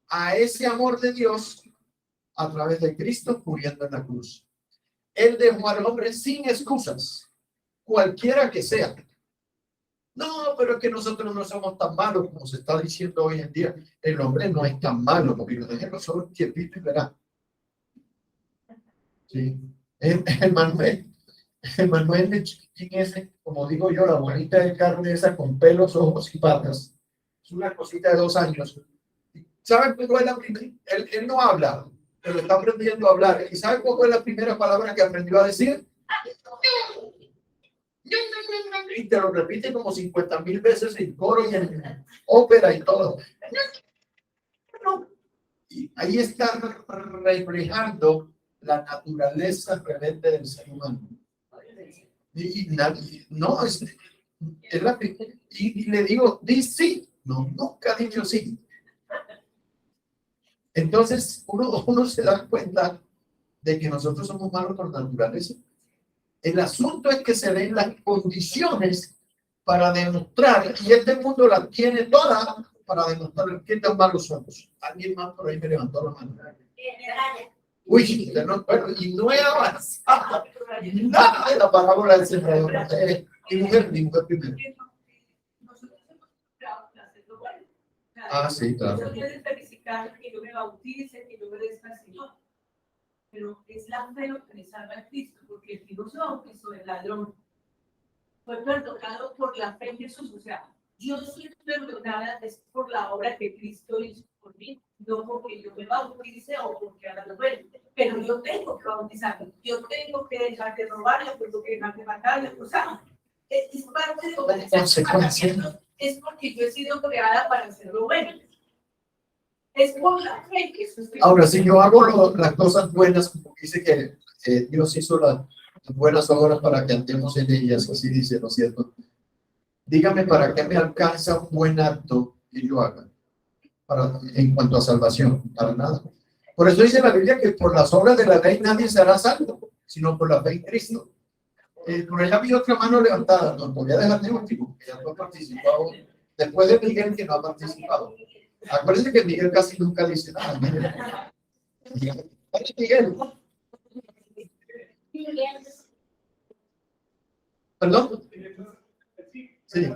a ese amor de Dios a través de Cristo muriendo en la cruz. Él dejó al hombre sin excusas, cualquiera que sea. No, pero es que nosotros no somos tan malos como se está diciendo hoy en día. El hombre no es tan malo, porque lo dejemos solo quietito y verá. Sí. Manuel de chiquitín ese, como digo yo, la bonita de carne esa con pelos, ojos y patas. Es una cosita de 2 años. ¿Saben cuál es la primera? Él no habla, pero está aprendiendo a hablar. ¿Y saben cuál fue la primera palabra que aprendió a decir? Y te lo repite como 50,000 veces en coro y en ópera y todo. Y ahí está reflejando la naturaleza rebelde del ser humano. Y le digo, di sí. No, nunca ha dicho sí. Entonces, uno se da cuenta de que nosotros somos malos por naturaleza. El asunto es que se den las condiciones para demostrar, y este mundo las tiene todas para demostrar qué tan malos somos. Alguien más por ahí me levantó la mano. Uy, y no he avanzado nada de la parábola del sembrador. Mi mujer primero. Ah, sí, claro. Eso quiere verificar que yo me bautice, que yo me des al Señor. Pero es la fe lo que me salva a Cristo, porque el que no se bautizó el ladrón fue perdonado por la fe en Jesús. O sea, yo soy perdonada es por la obra que Cristo hizo por mí, no porque yo me bautice o porque haga lo bueno. Pero yo tengo que bautizarme, yo tengo que dejar de robar, yo tengo que dejar de matar, o sea, es parte de lo que es porque yo he sido creada para hacer lo bueno. Es por la fe que eso es. Ahora, si yo hago las cosas buenas, como dice que Dios hizo las buenas obras para que andemos en ellas, así dice, ¿no es cierto? Dígame, ¿para qué me alcanza un buen acto que yo haga? En cuanto a salvación, para nada. Por eso dice la Biblia que por las obras de la ley nadie será salvo, sino por la fe en Cristo. Por allá vi otra mano levantada, no voy a dejar de último, que ya no ha participado, después de Miguel que no ha participado. Acuérdense que Miguel casi nunca dice nada. Miguel. ¿Perdón? Sí.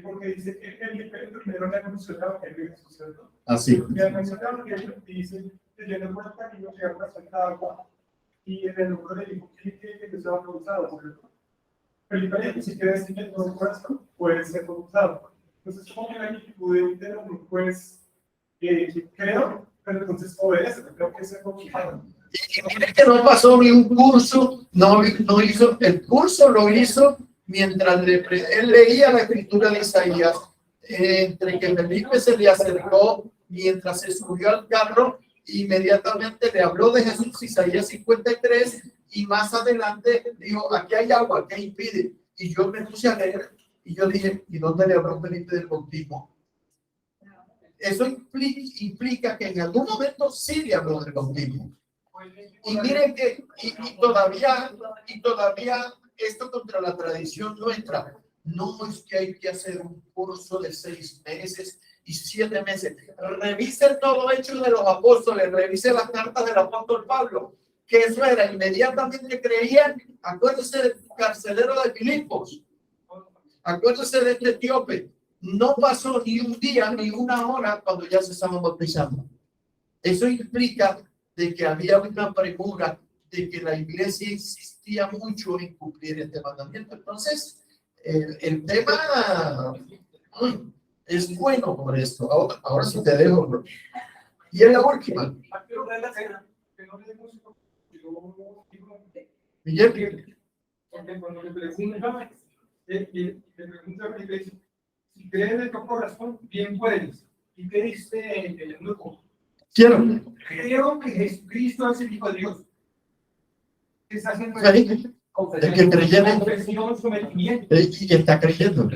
Porque dice que el primero le ha mencionado que el Jesús, ¿cierto? Así. Y al mencionar que él dice, teniendo en cuenta que yo que una salta agua, y en el número de que se va bautizado, ¿cierto? Felipe ni siquiera decir que todo corazón puede ser bautizado. Entonces, como que la actitud de hombre, pues, creo, pero entonces obedece, creo que es bautizado. Y mire que no pasó ni un curso, no hizo, el curso lo hizo mientras él leía la escritura de Isaías, entre que Felipe se le acercó, mientras se subió al carro, inmediatamente le habló de Jesús, Isaías 53, y más adelante dijo, aquí hay agua, ¿qué impide? Y yo me puse a leer, y yo dije, ¿y dónde le habló Felipe del bautismo? Eso implica que en algún momento sí le habló del bautismo. Y miren que, y todavía esto contra la tradición nuestra, no es que hay que hacer un curso de 6 meses y 7 meses. Revisen todo Hechos de los Apóstoles, revisen las cartas del apóstol Pablo, que eso era, inmediatamente creían. Acuérdense del carcelero de Filipos, acuérdense de este etíope, no pasó ni un día ni una hora cuando ya se estaban bautizando. Eso implica de que había una premura, de que la iglesia insistía mucho en cumplir este mandamiento. Entonces, el tema es bueno por esto. Ahora sí te dejo. Y es la última. Miguel. Cuando le preguntan, si creen en tu corazón, bien puedes. ¿Y qué dice el grupo? Creo que Jesucristo es el Hijo de Dios. Está haciendo el que creyera y está creyendo.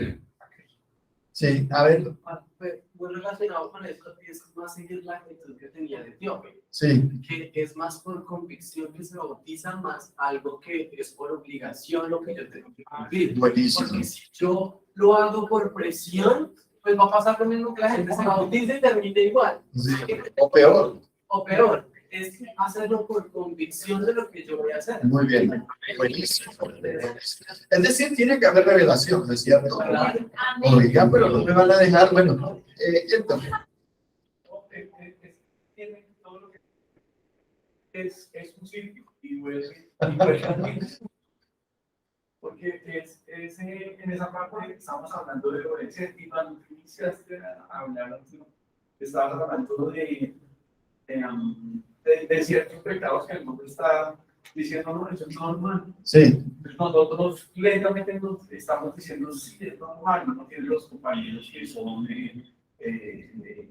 Sí, a ver. Muy relacionado con esto, es más seguir la actitud que tenía de Etíope. Sí. Que es más por convicción que se bautiza, más algo que es por obligación lo que yo tengo que cumplir. Buenísimo. Porque si yo lo hago por presión, pues va a pasar lo mismo que la gente se bautiza y termina igual. Sí. O peor. O peor, es hacerlo por convicción de lo que yo voy a hacer. Muy bien. Buenísimo. Es decir, tiene que haber revelación, ¿no es cierto? Oiga, pero no me van a dejar, bueno, entonces. Es un sitio y vuelve porque es en esa parte que estamos hablando de obedecer y cuando tú iniciaste a hablar, estabas hablando de ciertos pecados que el mundo está diciendo, no, eso es normal. Sí. Nosotros lentamente nos estamos diciendo, sí, es normal, no tienen los compañeros que son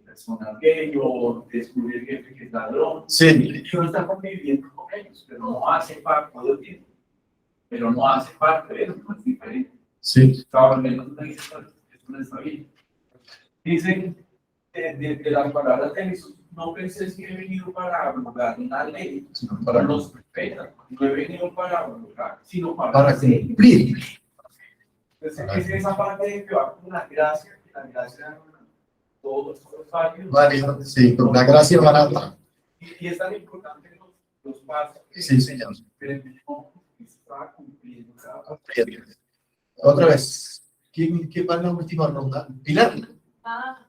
personas gay o descubrir el jefe que es ladrón. Sí. Yo no está conviviendo con ellos, pero no hace parte todo el tiempo. Pero no hace parte de eso, no es diferente. Sí. Estaba hablando de eso, no está bien. Dicen de las palabras de Jesús, no pensé que he venido para abrogar una ley, para los profetas. No he venido para abrogar, sino para cumplir. Entonces, es esa parte de que va con la gracia todos los años. Vale, sí, con la gracia barata. Y es tan importante los pasos. Sí, señor. Pero no está cumpliendo cada paso. Otra vez. ¿Quién va en la última ronda? Pilar.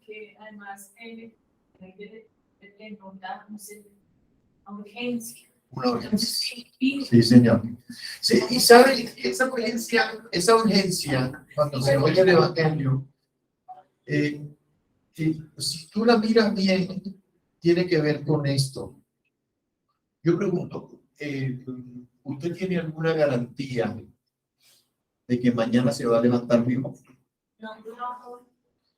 Que además le nota urgencia. Una urgencia. Sí, señor. Sí, y saben, esa urgencia, cuando se oye el Evangelio, si tú la miras bien, tiene que ver con esto. Yo pregunto, ¿usted tiene alguna garantía de que mañana se va a levantar vivo? No.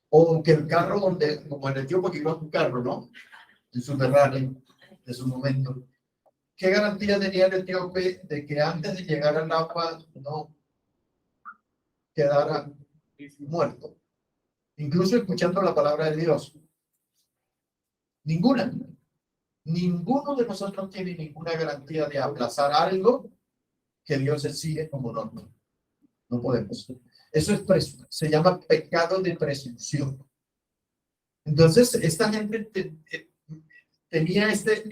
O que el carro, como en el tiempo que iba un carro, ¿no? En su Ferrari, de su momento. ¿Qué garantía tenía el etíope de que antes de llegar al agua no quedara muerto? Incluso escuchando la palabra de Dios. Ninguna. Ninguno de nosotros tiene ninguna garantía de aplazar algo que Dios exige como norma. No podemos. Eso se llama pecado de presunción. Entonces, esta gente tenía este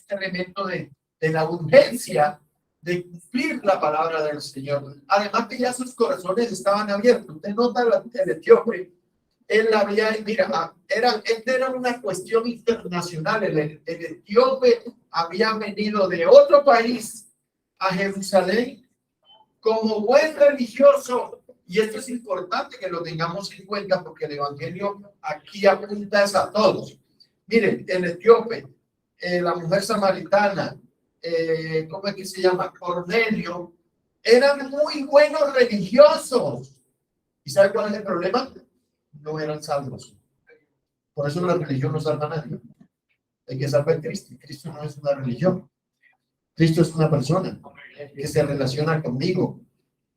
elemento de la urgencia de cumplir la palabra del Señor. Además que ya sus corazones estaban abiertos. Usted nota el etíope. Él había, mira, esta era una cuestión internacional. El etíope había venido de otro país a Jerusalén como buen religioso. Y esto es importante que lo tengamos en cuenta porque el Evangelio aquí apunta a todos. Miren, el etíope, la mujer samaritana, ¿cómo es que se llama? Cornelio, eran muy buenos religiosos. ¿Y sabe cuál es el problema? No eran salvos. Por eso la religión no salva a nadie. Hay que salvar a Cristo. Cristo no es una religión. Cristo es una persona que se relaciona conmigo,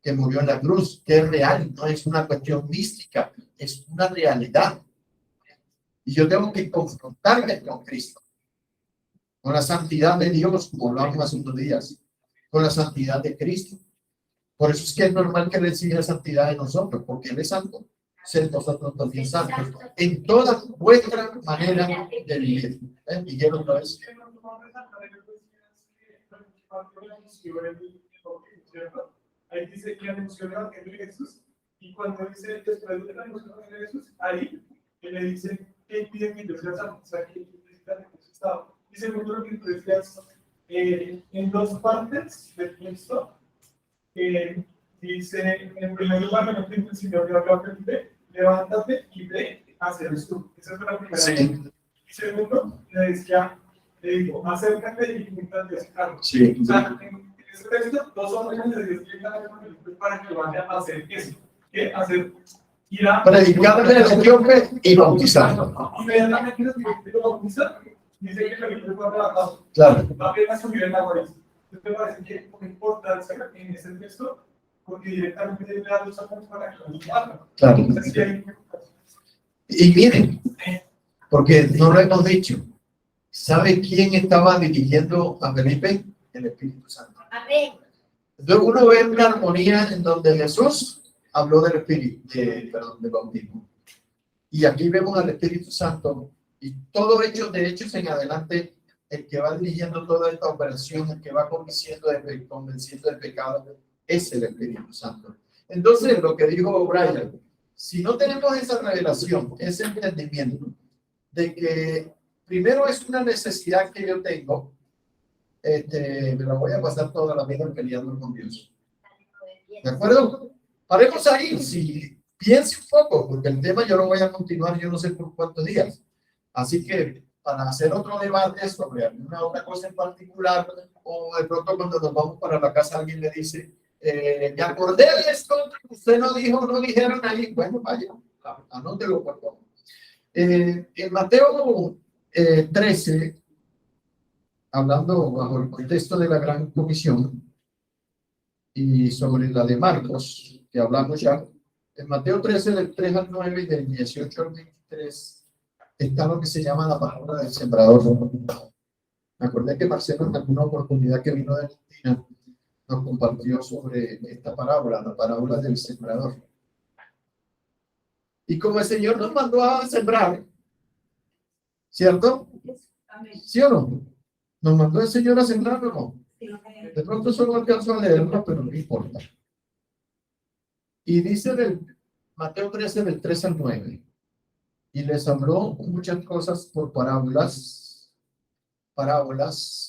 que murió en la cruz, que es real, no es una cuestión mística, es una realidad. Y yo tengo que confrontarme con Cristo, con la santidad de Dios, como hablamos hace unos días, con la santidad de Cristo. Por eso es que es normal que Él exija santidad de nosotros, porque Él es santo, ser nosotros también santos, en toda vuestra manera de vivir. Miguel, otra vez. Ahí dice que anunció el Evangelio de Jesús, y cuando dice después de la anuncio de Jesús, ahí él le dice que pide que yo sea santo, o sea, que necesita que Jesús estaba. Y segundo lo que tú decías, en dos partes del texto, dice, en primer lugar, el Señor le habló a Felipe, levántate y ve a hacer esto. Esa fue la primera. Sí. Y segundo, le decía, le digo, acércate y quítate ese carro. Sí. O sea, en ese texto, dos órdenes de Dios llegan a Felipe para que vaya a hacer eso. ¿Qué? Hacer, ir a predicarle al etíope y bautizarlo. Inmediatamente lo bautiza, dice que Felipe fue arrebatado. Claro. Apenas subió en la guardia. ¿Te parece que es importante en ese texto? Porque directamente le da los ojos para que lo hagan. Claro. Y miren, porque no lo hemos dicho, ¿sabe quién estaba dirigiendo a Felipe? El Espíritu Santo. Amén. Entonces uno ve una armonía en donde Jesús habló del Espíritu, del bautismo. Y aquí vemos al Espíritu Santo y todo de hechos en adelante, el que va dirigiendo toda esta operación, el que va convenciendo del pecado, es el Espíritu Santo. Entonces, lo que dijo Brian, si no tenemos esa revelación, ese entendimiento de que primero es una necesidad que yo tengo, me la voy a pasar toda la vida peleando con Dios. ¿De acuerdo? Paremos ahí, si piense un poco, porque el tema yo lo voy a continuar, yo no sé por cuántos días. Así que para hacer otro debate sobre alguna otra cosa en particular, o de pronto cuando nos vamos para la casa alguien le dice, me acordé de esto, usted no dijeron ahí, bueno, vaya, anótelo por favor. En Mateo 13, hablando bajo el contexto de la Gran Comisión y sobre la de Marcos, que hablamos ya, en Mateo 13, del 3 al 9 y del 18 al 23, está lo que se llama la parábola del sembrador. Me acordé que Marcelo en alguna oportunidad que vino de Argentina nos compartió sobre esta parábola, la parábola del sembrador. Y como el Señor nos mandó a sembrar, ¿cierto? ¿Sí o no? ¿Nos mandó el Señor a sembrar o no? De pronto solo alcanzo a leerlo, pero no importa. Y dice Mateo 13, del 3 al 9. Y les habló muchas cosas por parábolas,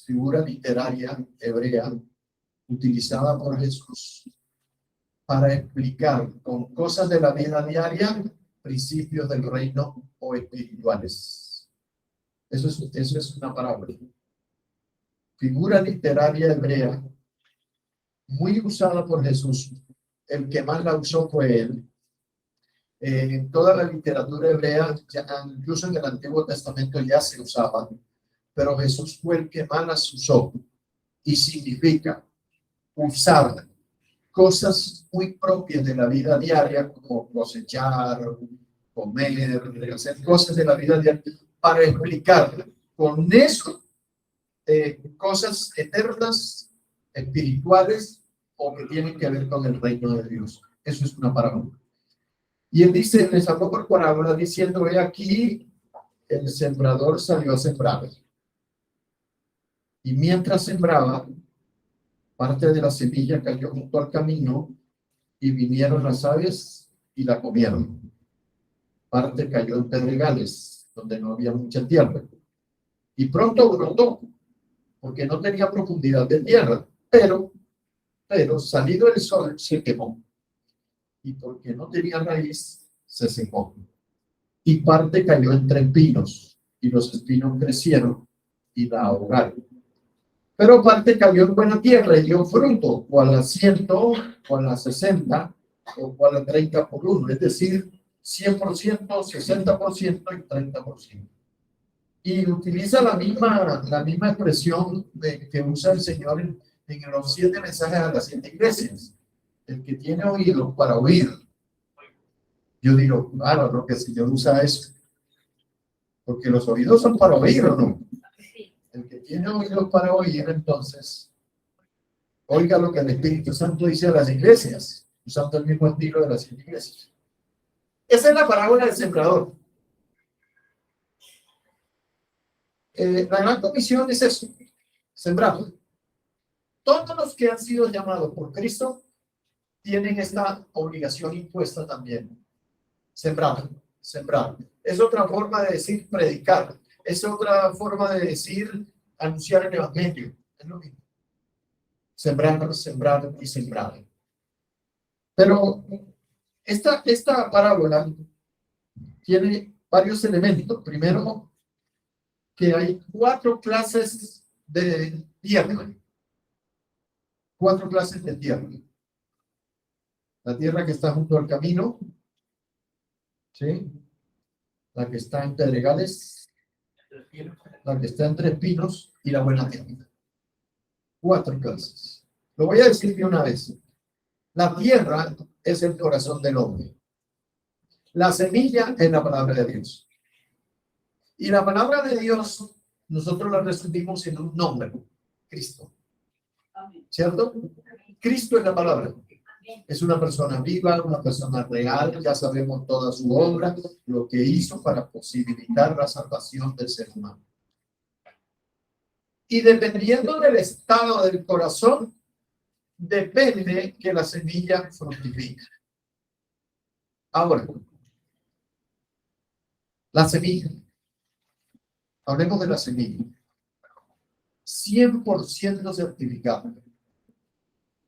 figura literaria hebrea, utilizada por Jesús para explicar con cosas de la vida diaria principios del reino o espirituales. Eso es una parábola. Figura literaria hebrea, muy usada por Jesús. El que más la usó fue él. En toda la literatura hebrea, incluso en el Antiguo Testamento ya se usaba, pero Jesús fue el que más las usó. Y significa usar cosas muy propias de la vida diaria, como cosechar, comer, hacer cosas de la vida diaria, para explicar con eso cosas eternas, espirituales, o que tienen que ver con el reino de Dios. Eso es una parábola. Y él dice, les habló por parábola diciendo, he aquí, el sembrador salió a sembrar. Y mientras sembraba, parte de la semilla cayó junto al camino y vinieron las aves y la comieron. Parte cayó en pedregales, donde no había mucha tierra. Y pronto brotó, porque no tenía profundidad de tierra. Pero salido el sol, se quemó. Y porque no tenía raíz, se secó. Y parte cayó entre espinos, y los espinos crecieron y la ahogaron. Pero parte cayó en buena tierra y dio fruto, o a la 100, o a la 60, o a la 30 por 1, es decir, 100%, 60% y 30%. Y utiliza la misma expresión que usa el Señor en los 7 mensajes a las 7 iglesias. El que tiene oídos para oír. Yo digo, claro, lo que el Señor usa eso. Porque los oídos son para oír, ¿o no? El que tiene oídos para oír, entonces, oiga lo que el Espíritu Santo dice a las iglesias, usando el mismo estilo de las iglesias. Esa es la parábola del sembrador. La gran comisión es eso, sembrar. Todos los que han sido llamados por Cristo tienen esta obligación impuesta también. Sembrar. Es otra forma de decir predicar. Es otra forma de decir anunciar el evangelio. Es lo mismo. Sembrar y sembrar. Pero esta parábola tiene varios elementos. Primero, que hay 4 clases de tierra. 4 clases de tierra. La tierra que está junto al camino, ¿sí? La que está en pedregales, la que está entre espinos y la buena tierra. 4 clases. Lo voy a decir de una vez. La tierra es el corazón del hombre. La semilla es la palabra de Dios. Y la palabra de Dios, nosotros la resumimos en un nombre, Cristo. ¿Cierto? Cristo es la palabra. Es una persona viva, una persona real, ya sabemos toda su obra, lo que hizo para posibilitar la salvación del ser humano. Y dependiendo del estado del corazón, depende que la semilla fructifique. Ahora, la semilla. Hablemos de la semilla. 100% certificado.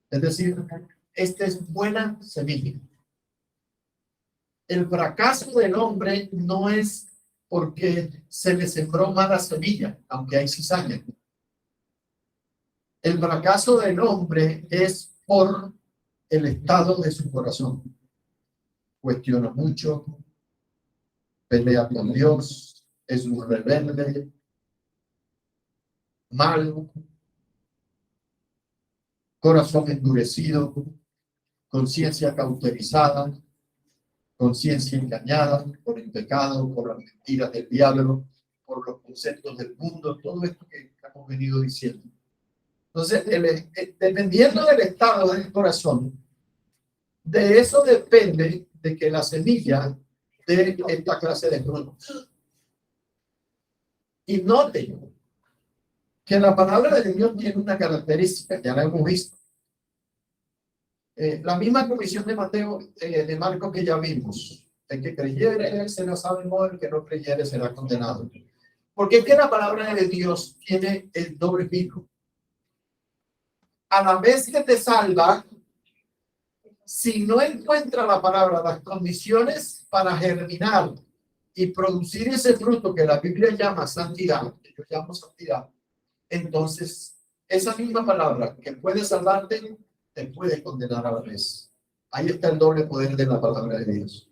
Es decir, esta es buena semilla. El fracaso del hombre no es porque se le sembró mala semilla, aunque hay cizaña. El fracaso del hombre es por el estado de su corazón. Cuestiona mucho, pelea con Dios, es un rebelde, malo, corazón endurecido, conciencia cauterizada, conciencia engañada por el pecado, por las mentiras del diablo, por los conceptos del mundo, todo esto que hemos venido diciendo. Entonces, dependiendo del estado del corazón, de eso depende de que la semilla dé esta clase de frutos. Y noten que la palabra de Dios tiene una característica, ya la hemos visto. La misma comisión de Mateo, de Marcos que ya vimos. El que creyere será salvo, el que no creyere será condenado. Porque es que la palabra de Dios tiene el doble filo. A la vez que te salva, si no encuentra la palabra las condiciones para germinar y producir ese fruto que la Biblia llama santidad, que yo llamo santidad, entonces esa misma palabra que puede salvarte, te puede condenar a la vez. Ahí está el doble poder de la palabra de Dios.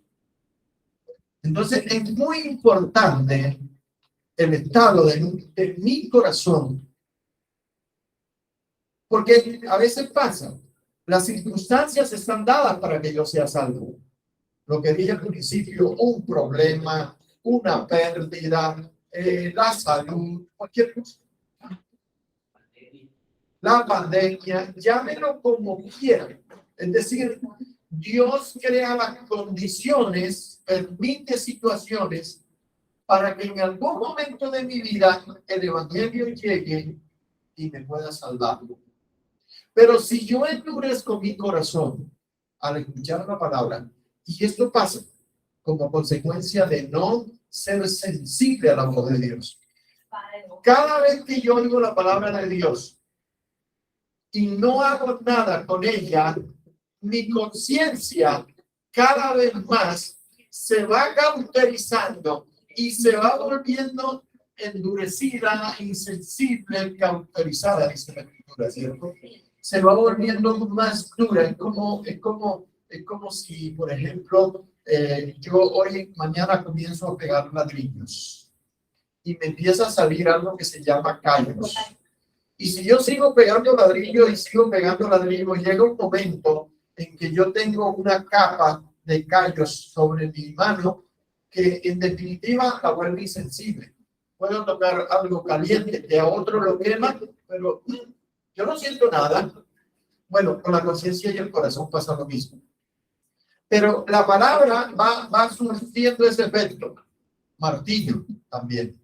Entonces es muy importante el estado de mi corazón, porque a veces pasa, las circunstancias están dadas para que yo sea salvo. Lo que dije al principio, un problema, una pérdida, la salud, cualquier cosa. La pandemia, llámelo como quieran. Es decir, Dios crea las condiciones, permite situaciones para que en algún momento de mi vida el evangelio llegue y me pueda salvar. Pero si yo endurezco mi corazón al escuchar la palabra, y esto pasa como consecuencia de no ser sensible a la voz de Dios. Cada vez que yo oigo la palabra de Dios y no hago nada con ella, mi conciencia cada vez más se va cauterizando y se va volviendo endurecida, insensible, cauterizada, dice la Escritura, ¿cierto? Se va volviendo más dura. Es como si, por ejemplo, yo mañana comienzo a pegar ladrillos y me empieza a salir algo que se llama callos. Y si yo sigo pegando ladrillos y sigo pegando ladrillos, llega un momento en que yo tengo una capa de callos sobre mi mano que en definitiva la vuelve insensible. Puedo tocar algo caliente que a otro lo quema, pero yo no siento nada. Bueno, con la conciencia y el corazón pasa lo mismo. Pero la palabra va surtiendo ese efecto. Martillo también.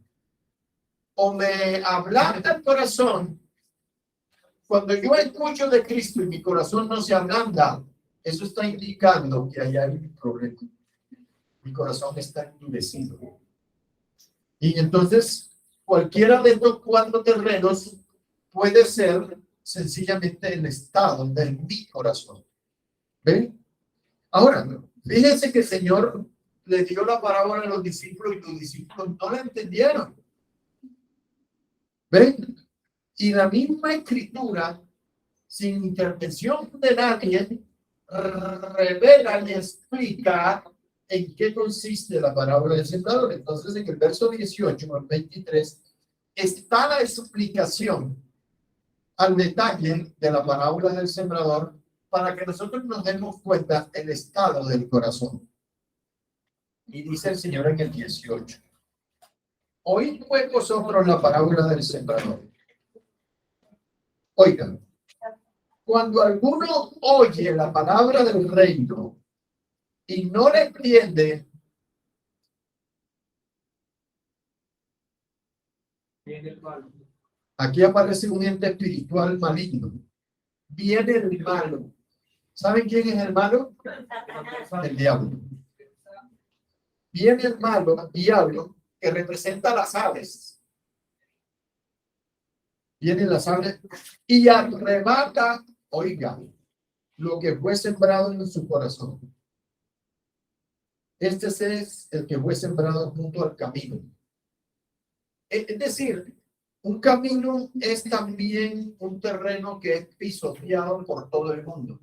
O me ablanda el corazón. Cuando yo escucho de Cristo y mi corazón no se ablanda, eso está indicando que allá hay un problema. Mi corazón está endurecido. Y entonces, cualquiera de estos cuatro terrenos puede ser sencillamente el estado de mi corazón. ¿Ven? Ahora, fíjense que el Señor le dio la parábola a los discípulos y los discípulos no la entendieron. ¿Ven? Y la misma Escritura, sin intervención de nadie, revela y explica en qué consiste la parábola del sembrador. Entonces, en el verso 18 al 23 está la explicación al detalle de la parábola del sembrador para que nosotros nos demos cuenta del estado del corazón. Y dice el Señor en el 18: oíd pues vosotros la parábola del sembrador. Oigan, cuando alguno oye la palabra del reino y no le entiende, Viene el mal. aquí aparece un ente espiritual maligno. Viene el malo. ¿Saben quién es el malo? El diablo. Viene el malo, el diablo, que representa las aves. Vienen las aves y arrebata, oigan, lo que fue sembrado en su corazón. Este es el que fue sembrado junto al camino. Es decir, un camino es también un terreno que es pisoteado por todo el mundo.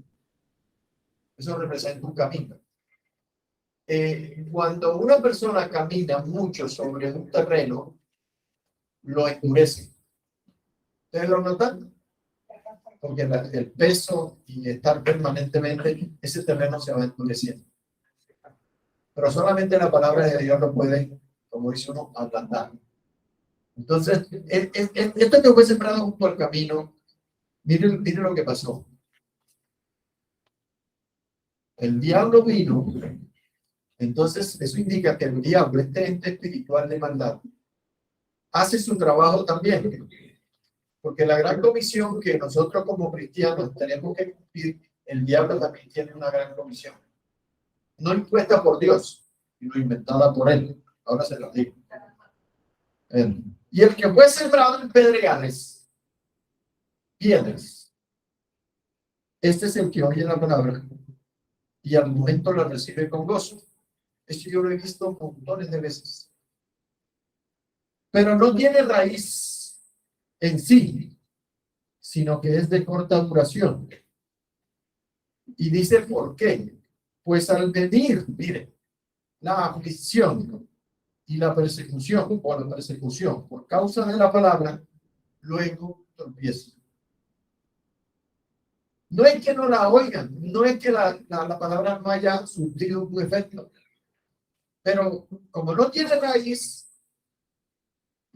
Eso representa un camino. Cuando una persona camina mucho sobre un terreno, lo endurece. ¿Ustedes lo notan? Porque el peso y estar permanentemente, ese terreno se va endureciendo. Pero solamente la palabra de Dios lo puede, como dice uno, ablandar. Entonces, esto que fue sembrado junto al camino, miren lo que pasó. El diablo vino, entonces eso indica que el diablo, este ente espiritual de maldad, hace su trabajo también. Porque la gran comisión que nosotros como cristianos tenemos que cumplir el diablo también tiene una gran comisión. No impuesta por Dios, sino inventada por él. Ahora se lo digo. Y el que fue sembrado en pedregales, piedras, este es el que oye la palabra y al momento la recibe con gozo. Esto yo lo he visto montones de veces. Pero no tiene raíz en sí, sino que es de corta duración. Y dice, ¿por qué? Pues al venir, mire, la aflicción y la persecución por causa de la palabra, luego tropieza. No es que no la oigan, no es que la palabra no haya surtido un efecto, pero como no tiene raíz,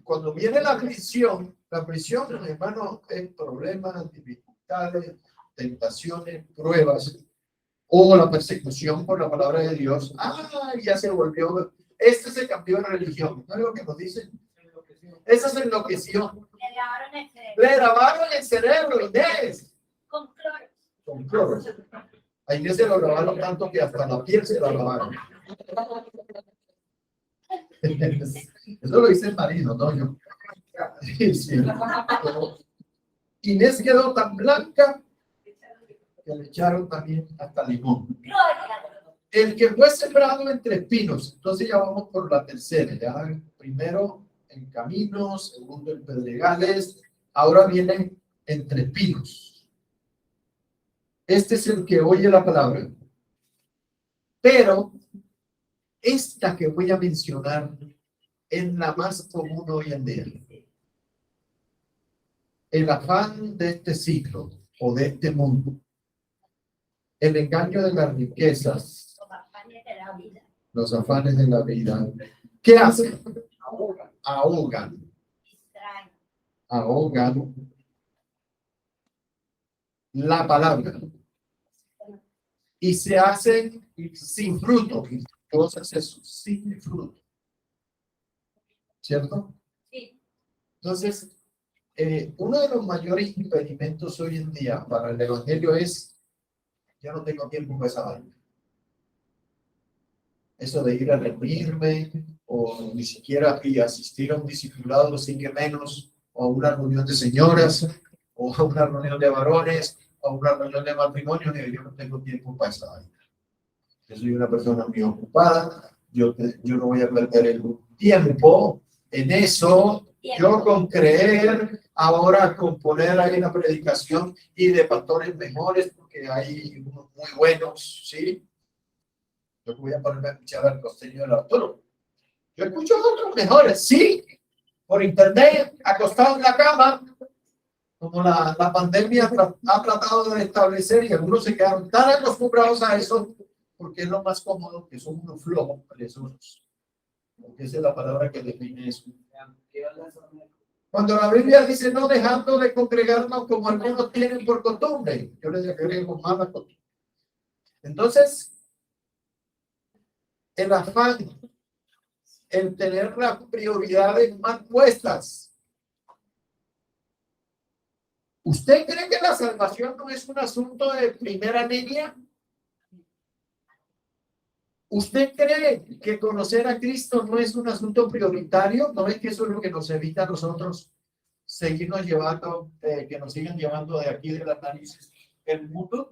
cuando viene la prisión, hermano, es problemas, dificultades, tentaciones, pruebas, o la persecución por la palabra de Dios. Ya se volvió, se cambió de religión, ¿no es lo que nos dicen? Esa se enloqueció. Le lavaron el cerebro, Inés. Con cloro. Con cloro. A Inés se lo lavaron tanto que hasta la piel se la lavaron. Eso lo dice el marido, no yo. Sí. Inés quedó tan blanca que le echaron también hasta limón. El que fue sembrado entre espinos, entonces ya vamos por la tercera, ya primero en caminos, segundo en pedregales, ahora vienen entre espinos. Este es el que oye la palabra, pero esta que voy a mencionar es la más común hoy en día. El afán de este siglo o de este mundo, el engaño de las riquezas, los afanes de la vida. ¿Qué hacen? Ahogan la palabra y se hacen sin fruto. Entonces eso, sin fruto. ¿Cierto? Sí. Entonces, uno de los mayores impedimentos hoy en día para el evangelio es: ya no tengo tiempo para esa vaina. Eso de ir a reunirme, o ni siquiera y asistir a un discipulado, sigue menos, o a una reunión de señoras, o a una reunión de varones, o a una reunión de matrimonio, y yo no tengo tiempo para esa vaina. Yo soy una persona muy ocupada, yo no voy a perder el tiempo en eso. Yo con creer, ahora con poner ahí una predicación y de pastores mejores, porque hay unos muy buenos, ¿sí? Yo voy a ponerme a escuchar al costeño del Arturo. Yo escucho a otros mejores, sí, por internet, acostado en la cama, como la pandemia ha tratado de establecer, y algunos se quedaron tan acostumbrados a eso, porque es lo más cómodo, que son unos flojos presos. Porque esa es la palabra que define eso. Cuando la Biblia dice no dejando de congregarnos como algunos tienen por costumbre, yo les agrego mala costumbre. Entonces, el afán, el tener las prioridades más puestas. ¿Usted cree que la salvación no es un asunto de primera línea? ¿Usted cree que conocer a Cristo no es un asunto prioritario? ¿No es que eso es lo que nos evita a nosotros seguirnos llevando, que nos sigan llevando de aquí de las narices el mundo?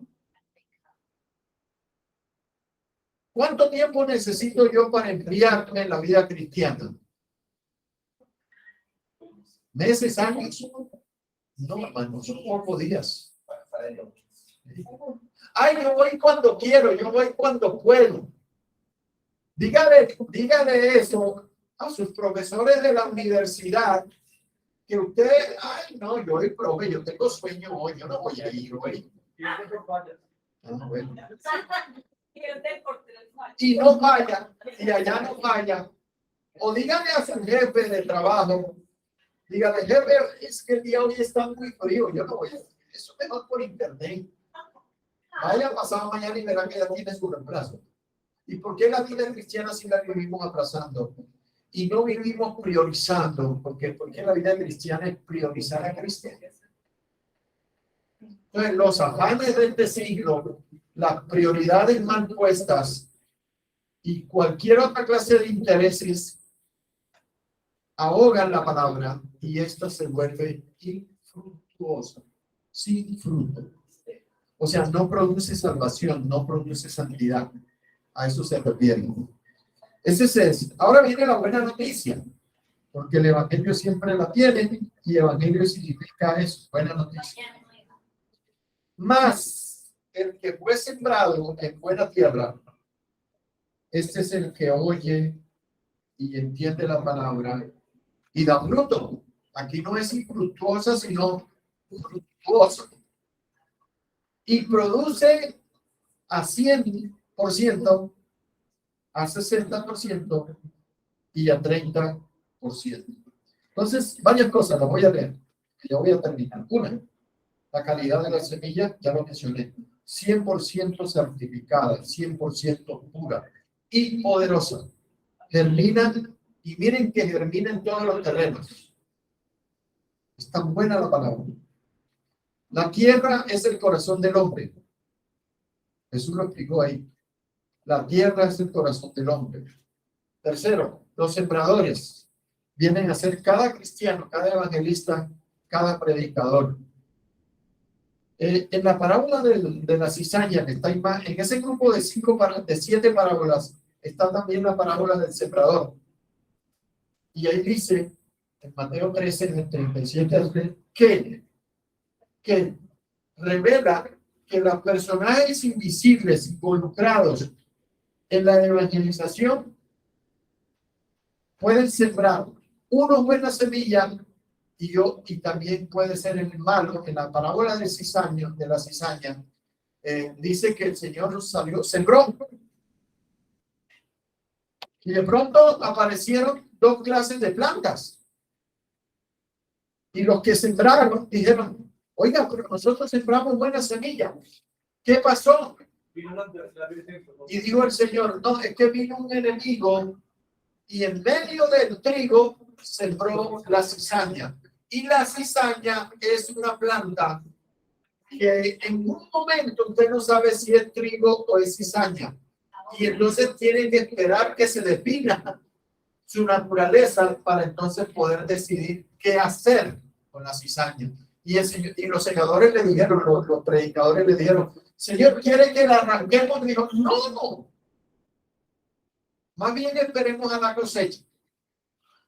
¿Cuánto tiempo necesito yo para enfriarme en la vida cristiana? ¿Meses, años? No, hermano, son pocos días. Ay, yo voy cuando quiero, yo voy cuando puedo. Dígale eso a sus profesores de la universidad, que usted, ay, no, yo hoy, profe, yo tengo sueño hoy, yo no voy a ir hoy. Bueno. Y no vaya, y allá no vaya. O dígale a su jefe de trabajo, dígale, jefe, es que el día hoy está muy frío, yo no voy a ir. Eso es mejor por internet. Vaya pasado mañana y verán que ya tiene su reemplazo. ¿Y por qué la vida cristiana si la vivimos atrasando? Y no vivimos priorizando, porque la vida cristiana es priorizar a Cristo. Entonces, los afanes de este siglo, las prioridades mal puestas y cualquier otra clase de intereses ahogan la palabra y esta se vuelve infructuosa, sin fruto. O sea, no produce salvación, no produce santidad. A eso se refiere. Ese es. Ahora viene la buena noticia, porque el evangelio siempre la tiene y evangelio significa eso, buena noticia. Más el que fue sembrado en buena tierra, este es el que oye y entiende la palabra y da fruto. Aquí no es infructuosa, sino fructuosa. Y produce a 100%, a 60% y a 30%. Entonces, varias cosas, las voy a leer. Ya voy a terminar. Una, la calidad de la semilla, ya lo mencioné. 100% certificada, 100% pura y poderosa. Germina, y miren que germina en todos los terrenos. Es tan buena la palabra. La tierra es el corazón del hombre. Jesús lo explicó ahí. La tierra es el corazón del hombre. Tercero, los sembradores vienen a ser cada cristiano, cada evangelista, cada predicador. En la parábola de la cizaña, que está en ese grupo de 7 parábolas, está también la parábola del sembrador. Y ahí dice, en Mateo 13, en el 37, que revela que los personajes invisibles involucrados en la evangelización pueden sembrar una buena semilla y también puede ser el malo. En la parábola de la cizaña, dice que el Señor sembró. Y de pronto aparecieron 2 clases de plantas. Y los que sembraron dijeron, oiga, pero nosotros sembramos buena semilla. ¿Qué pasó? Y dijo el Señor, no, es que vino un enemigo y en medio del trigo sembró la cizaña. Y la cizaña es una planta que en un momento usted no sabe si es trigo o es cizaña. Y entonces tiene que esperar que se defina su naturaleza para entonces poder decidir qué hacer con la cizaña. Y los segadores le dijeron, los predicadores le dijeron, Señor, ¿quiere que la arranquemos? Y dijo, no. Más bien esperemos a la cosecha.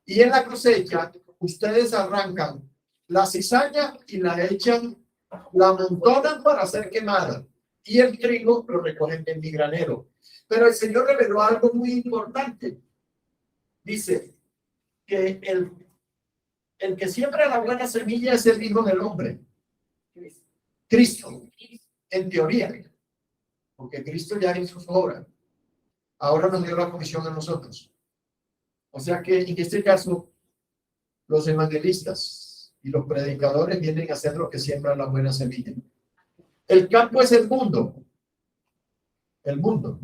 Y en la cosecha, ustedes arrancan la cizaña y la echan, la amontonan para ser quemada. Y el trigo lo recogen en mi granero. Pero el Señor reveló algo muy importante. Dice que el que siembra la buena semilla es el Hijo del Hombre. Cristo, en teoría. Porque Cristo ya hizo su obra. Ahora nos dio la comisión a nosotros. O sea que en este caso, los evangelistas y los predicadores vienen a ser los que siembran la buena semilla. El campo es el mundo. El mundo.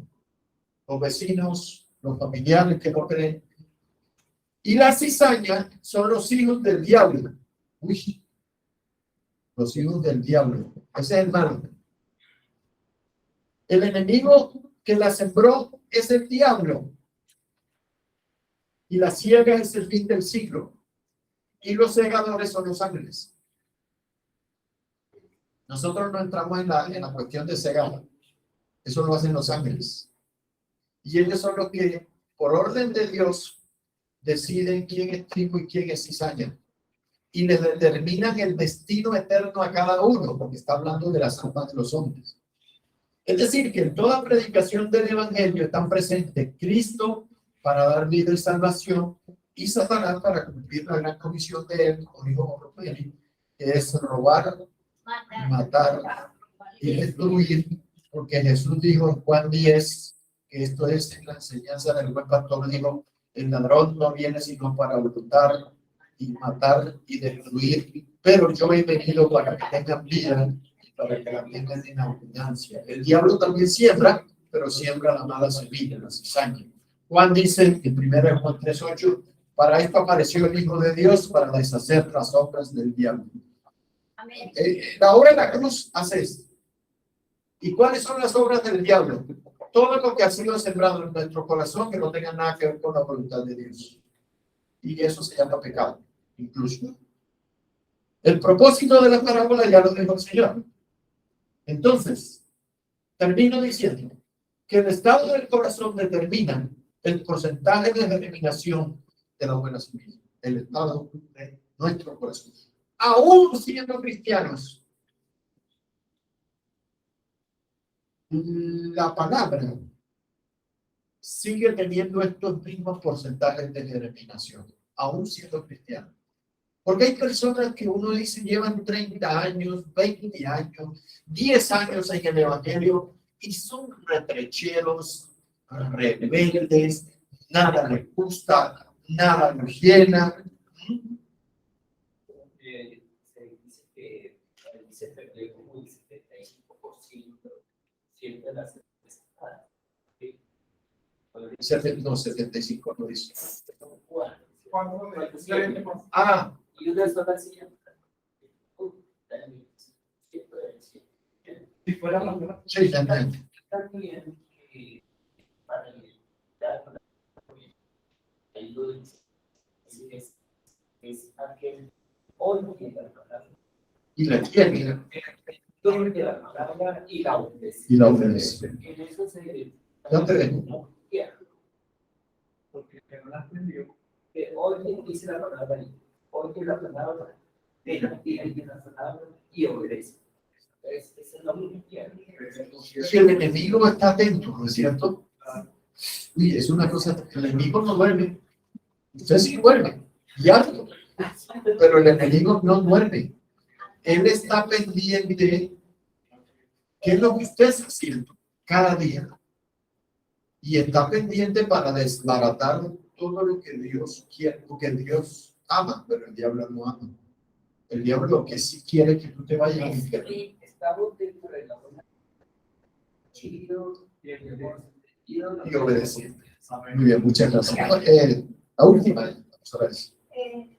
Los vecinos, los familiares que no creen. Y la cizaña son los hijos del diablo. Uy, los hijos del diablo. Ese es el malo. El enemigo que la sembró es el diablo. Y la siega es el fin del siglo. Y los segadores son los ángeles. Nosotros no entramos en la cuestión de cegar. Eso lo hacen los ángeles. Y ellos son los que, por orden de Dios, deciden quién es trigo y quién es cizaña. Y les determinan el destino eterno a cada uno, porque está hablando de las almas de los hombres. Es decir, que en toda predicación del evangelio están presentes Cristo para dar vida y salvación y Satanás para cumplir la gran comisión de él, como dijo Rogelio, que es robar, matar y destruir, porque Jesús dijo en Juan 10, que esto es la enseñanza del buen pastor, dijo, el ladrón no viene sino para hurtar y matar y destruir, pero yo he venido para que tengan vida y para que la tengan en abundancia. El diablo también siembra, pero siembra la mala semilla, la cizaña. Juan dice en 1 Juan 3:8, para esto apareció el Hijo de Dios, para deshacer las obras del diablo. Amén. La obra de la cruz hace esto. ¿Y cuáles son las obras del diablo? Todo lo que ha sido sembrado en nuestro corazón que no tenga nada que ver con la voluntad de Dios. Y eso se llama pecado, incluso. El propósito de la parábola ya lo dijo el Señor. Entonces, termino diciendo que el estado del corazón determina el porcentaje de germinación de la buena semilla. El estado de nuestro corazón. Aún siendo cristianos, la palabra sigue teniendo estos mismos porcentajes de germinación, aún siendo cristiano. Porque hay personas que uno dice llevan 30 años, 20 años, 10 años en el Evangelio y son retrecheros, rebeldes, nada les gusta, nada los llena. Se dice que se perdió como el 75% siempre las necesidades. No, 75 no dice. Cuando Y una sola silla. Si fuera la verdad, Sí, también. También que para evitar ahí lo dice, es aquel hoy que la palabra Y la tiene. de la palabra y la obedece. Y la obedece. En eso se No te dejo. no quiero porque no la aprendió. que hoy dice la palabra hoy que la palabra de la palabra y obedece. Entonces, ese es lo que quiero. Y el enemigo está atento, ¿no es cierto? Y es una cosa, el enemigo no duerme. Usted sí duerme, diario, pero el enemigo no duerme. Él está pendiente qué es lo que usted está haciendo cada día. Y está pendiente para desbaratar todo lo que Dios quiere, lo que Dios ama, pero el diablo no ama. El diablo lo que sí quiere que tú te vayas al infierno. Estamos dentro de la buena chido Y obedeciendo. Muy bien, muchas gracias. La última, vamos a ver.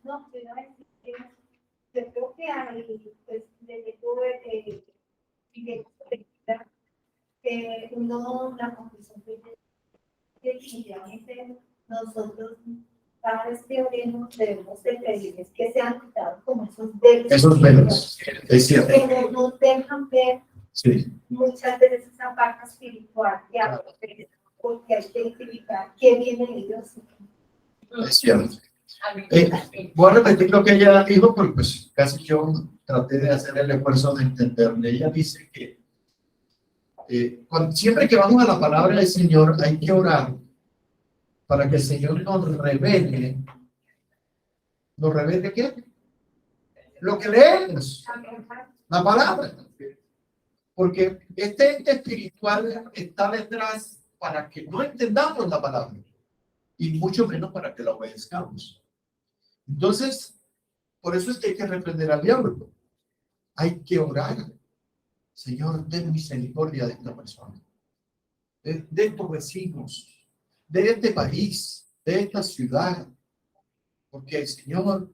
No, yo iba a decir que yo creo que hay, pues, desde tuve que uno, la conclusión que definitivamente nosotros, cada vez que oremos, debemos de pedirles que sean quitados como esos velos. Esos velos, es cierto. Que no nos dejan ver Sí, muchas veces esa parte espiritual que a veces, porque hay que identificar qué viene de Dios. es cierto. Voy a repetir lo que ella dijo, porque pues casi yo traté de hacer el esfuerzo de entenderle. Ella dice que siempre que vamos a la palabra del Señor hay que orar para que el Señor nos revele. ¿Nos revele qué? Lo que leemos, la palabra. Porque este ente espiritual está detrás para que no entendamos la palabra y mucho menos para que la obedezcamos. Entonces, por eso es que hay que reprender al diablo. Hay que orar. Señor, ten misericordia de esta persona, de tus vecinos, de este país, de esta ciudad. Porque el Señor,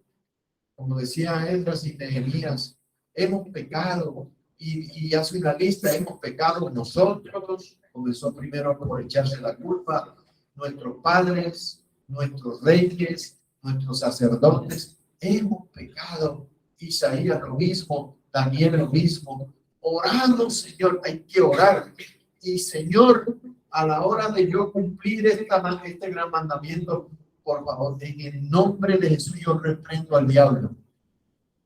como decía Esdras y Nehemías, hemos pecado y hace una lista, hemos pecado nosotros, comenzó primero por echarse la culpa, nuestros padres, nuestros reyes, nuestros sacerdotes, hemos pecado. Isaías lo mismo, Daniel lo mismo. Orando, Señor, hay que orar. Y Señor, a la hora de yo cumplir este gran mandamiento, por favor, en el nombre de Jesús, yo reprendo al diablo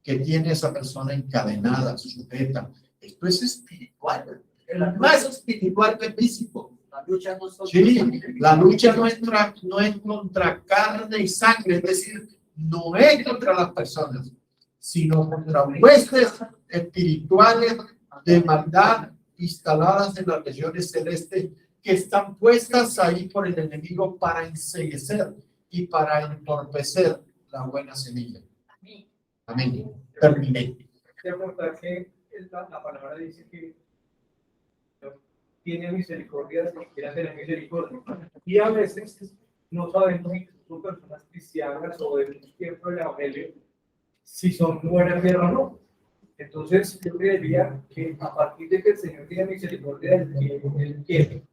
que tiene a esa persona encadenada, sujeta. Esto es espiritual, más espiritual que físico. La lucha no son Sí, la lucha nuestra no es contra carne y sangre, es decir, no es contra las personas, sino contra huestes espirituales de maldad instaladas en las regiones celestes que están puestas ahí por el enemigo para enceguecer y para entorpecer la buena semilla. Amén. Terminé. Quiero contar que la palabra dice que tiene misericordia si quiere tener misericordia. Y a veces no sabemos si son personas cristianas o de un tiempo del evangelio si son buenas o no. Entonces, yo creería que a partir de que el Señor tiene misericordia del que Él quiere,